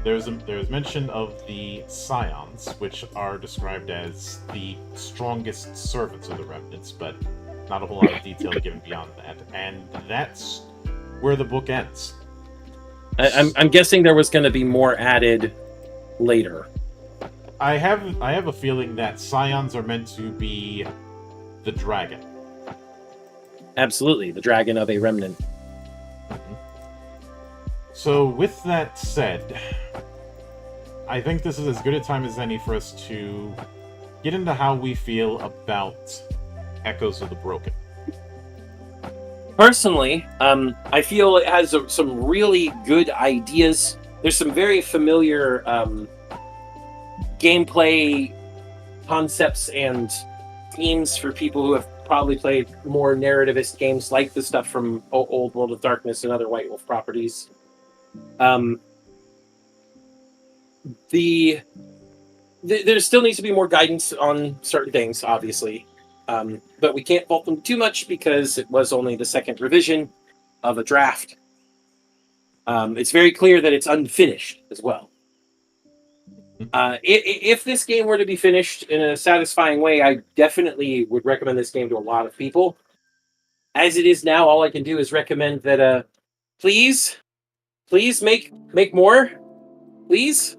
there's mention of the Scions, which are described as the strongest servants of the Remnants, but not a whole lot of detail given beyond that. And that's where the book ends. I'm guessing there was going to be more added later. I have a feeling that Scions are meant to be the dragon. Absolutely, the dragon of a remnant. So with that said, I think this is as good a time as any for us to get into how we feel about Echoes of the Broken. Personally, I feel it has some really good ideas. There's some very familiar gameplay concepts and themes for people who have probably played more narrativist games like the stuff from Old World of Darkness and other White Wolf properties. There still needs to be more guidance on certain things, obviously. But we can't fault them too much because it was only the second revision of a draft. It's very clear that it's unfinished as well. If this game were to be finished in a satisfying way, I definitely would recommend this game to a lot of people. As it is now, all I can do is recommend that please make more. Please.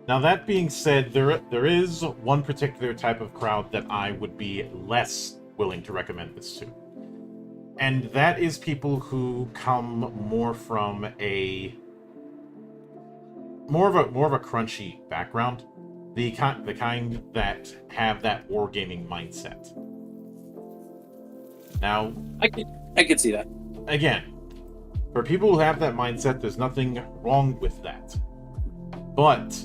Now that being said, there is one particular type of crowd that I would be less willing to recommend this to. And that is people who come more from more of a crunchy background, the kind that have that wargaming mindset. Now, I could see that. Again, for people who have that mindset, there's nothing wrong with that. But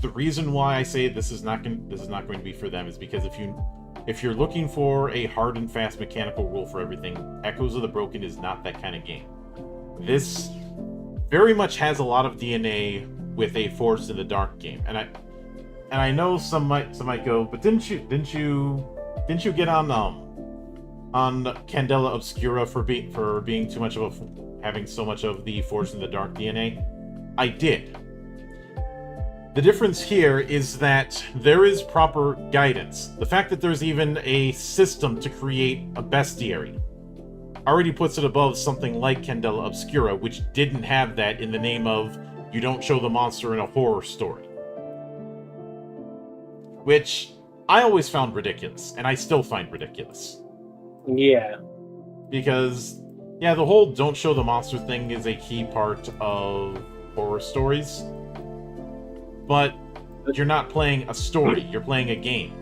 the reason why I say this is not going to be for them is because if you're looking for a hard and fast mechanical rule for everything, Echoes of the Broken is not that kind of game. This very much has a lot of DNA with a Forged in the Dark game, and I know some might go, but didn't you get on Candela Obscura for being too much of having so much of the Forged in the Dark DNA? I did. The difference here is that there is proper guidance. The fact that there's even a system to create a bestiary already puts it above something like Candela Obscura, which didn't have that in the name of you don't show the monster in a horror story. Which I always found ridiculous, and I still find ridiculous. Yeah. Because, yeah, the whole don't show the monster thing is a key part of horror stories. But you're not playing a story, you're playing a game.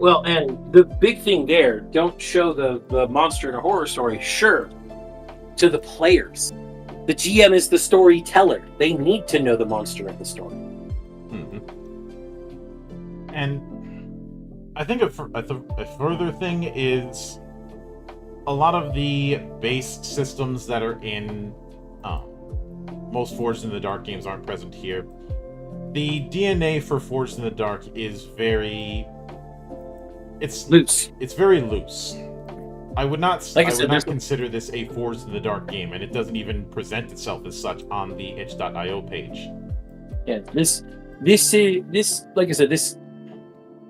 Well, and the big thing there, don't show the monster in a horror story, sure, to the players. The GM is the storyteller. They need to know the monster in the story. Mm-hmm. And I think a further thing is a lot of the base systems that are in most Forged in the Dark games aren't present here. The DNA for Forged in the Dark is it's loose. It's very loose. I would not consider this a Forged in the Dark game, and it doesn't even present itself as such on the itch.io page. Yeah, this like I said, this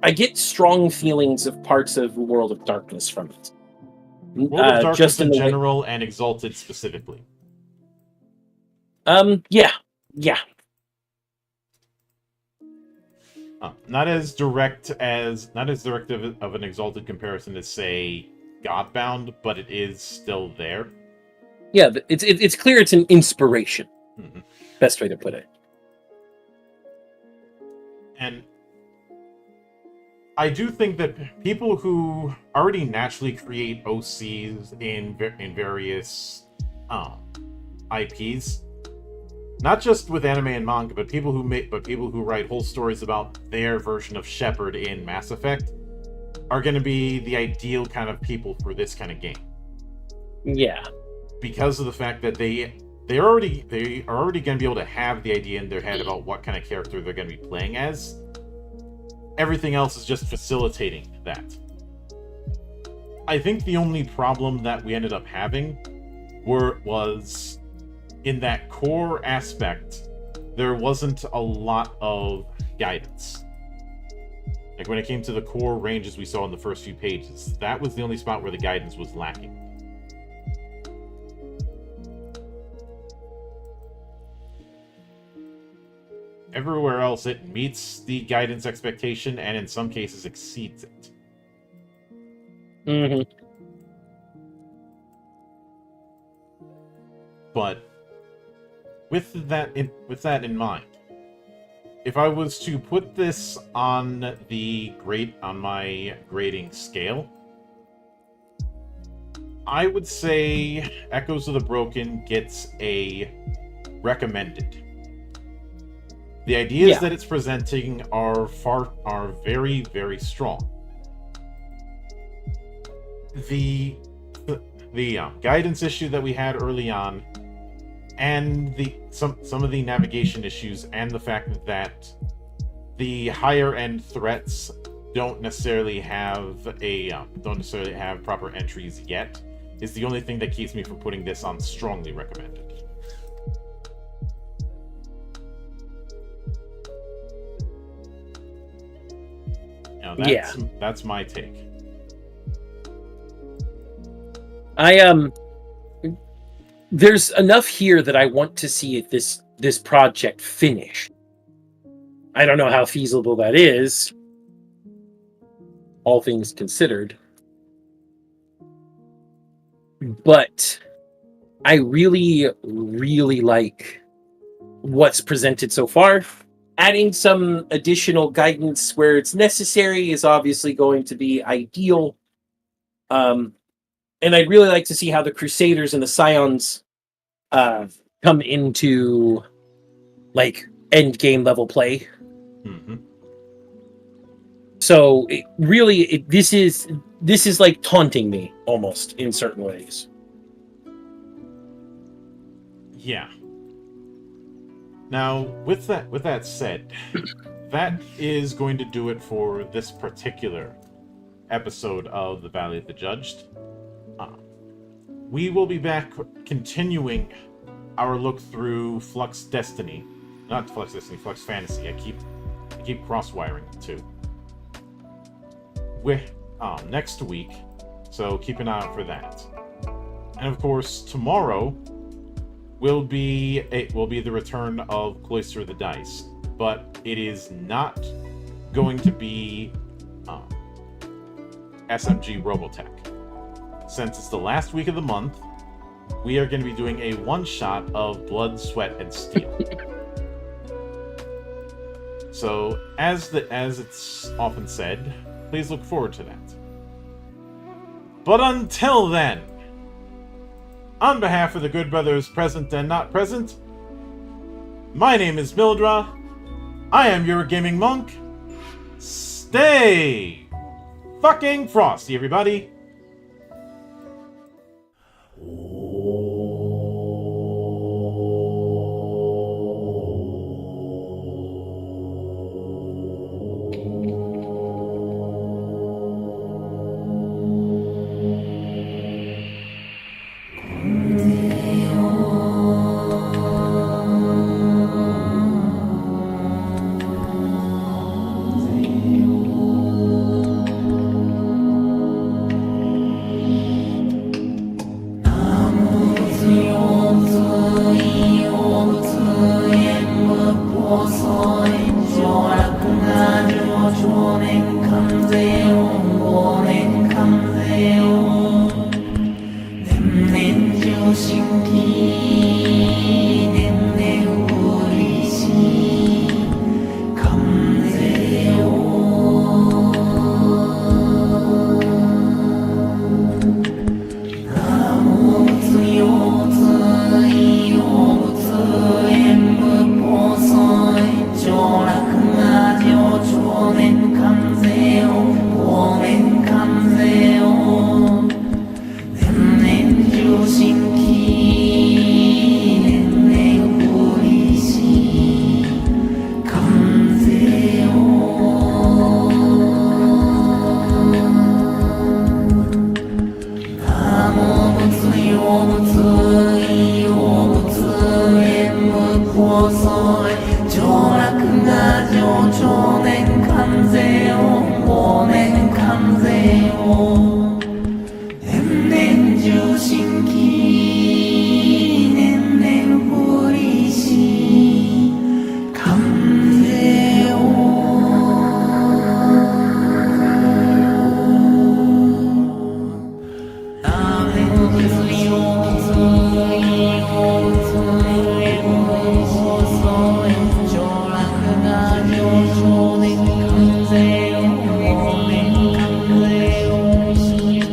I get strong feelings of parts of World of Darkness from it. World of Darkness just in general and Exalted specifically. Yeah. Not as direct of an Exalted comparison as, say, Godbound, but it is still there. Yeah, it's clear it's an inspiration. Mm-hmm. Best way to put it. And I do think that people who already naturally create OCs in various IPs, not just with anime and manga, but people who write whole stories about their version of Shepard in Mass Effect, are going to be the ideal kind of people for this kind of game. Yeah, because of the fact that they are already going to be able to have the idea in their head about what kind of character they're going to be playing as. Everything else is just facilitating that. I think the only problem that we ended up having was in that core aspect, there wasn't a lot of guidance. Like when it came to the core ranges we saw in the first few pages, that was the only spot where the guidance was lacking. Everywhere else, it meets the guidance expectation and in some cases exceeds it. Mm-hmm. But with that in mind, if I was to put this on my grading scale, I would say Echoes of the Broken gets a recommended. The ideas that it's presenting are very, very strong. The guidance issue that we had early on, and some of the navigation issues, and the fact that the higher end threats don't necessarily have proper entries yet, is the only thing that keeps me from putting this on strongly recommended. That's my take. There's enough here that I want to see this project finish. I don't know how feasible that is, all things considered. But I really, really like what's presented so far. Adding some additional guidance where it's necessary is obviously going to be ideal. And I'd really like to see how the Crusaders and the Scions come into like end game level play. Mm-hmm. So this is like taunting me almost in certain ways. Yeah. Now, with that said, that is going to do it for this particular episode of the Valley of the Judged. We will be back continuing our look through Flux Destiny. Not Flux Destiny, Flux Fantasy. I keep cross-wiring the two. Next week, so keep an eye out for that. And of course, tomorrow will be the return of Cloister of the Dice, but it is not going to be SMG Robotech. Since it's the last week of the month, we are going to be doing a one-shot of Blood, Sweat, and Steel. So, as it's often said, please look forward to that. But until then, on behalf of the good brothers present and not present, my name is Mildra. I am your gaming monk. Stay fucking frosty, everybody. Come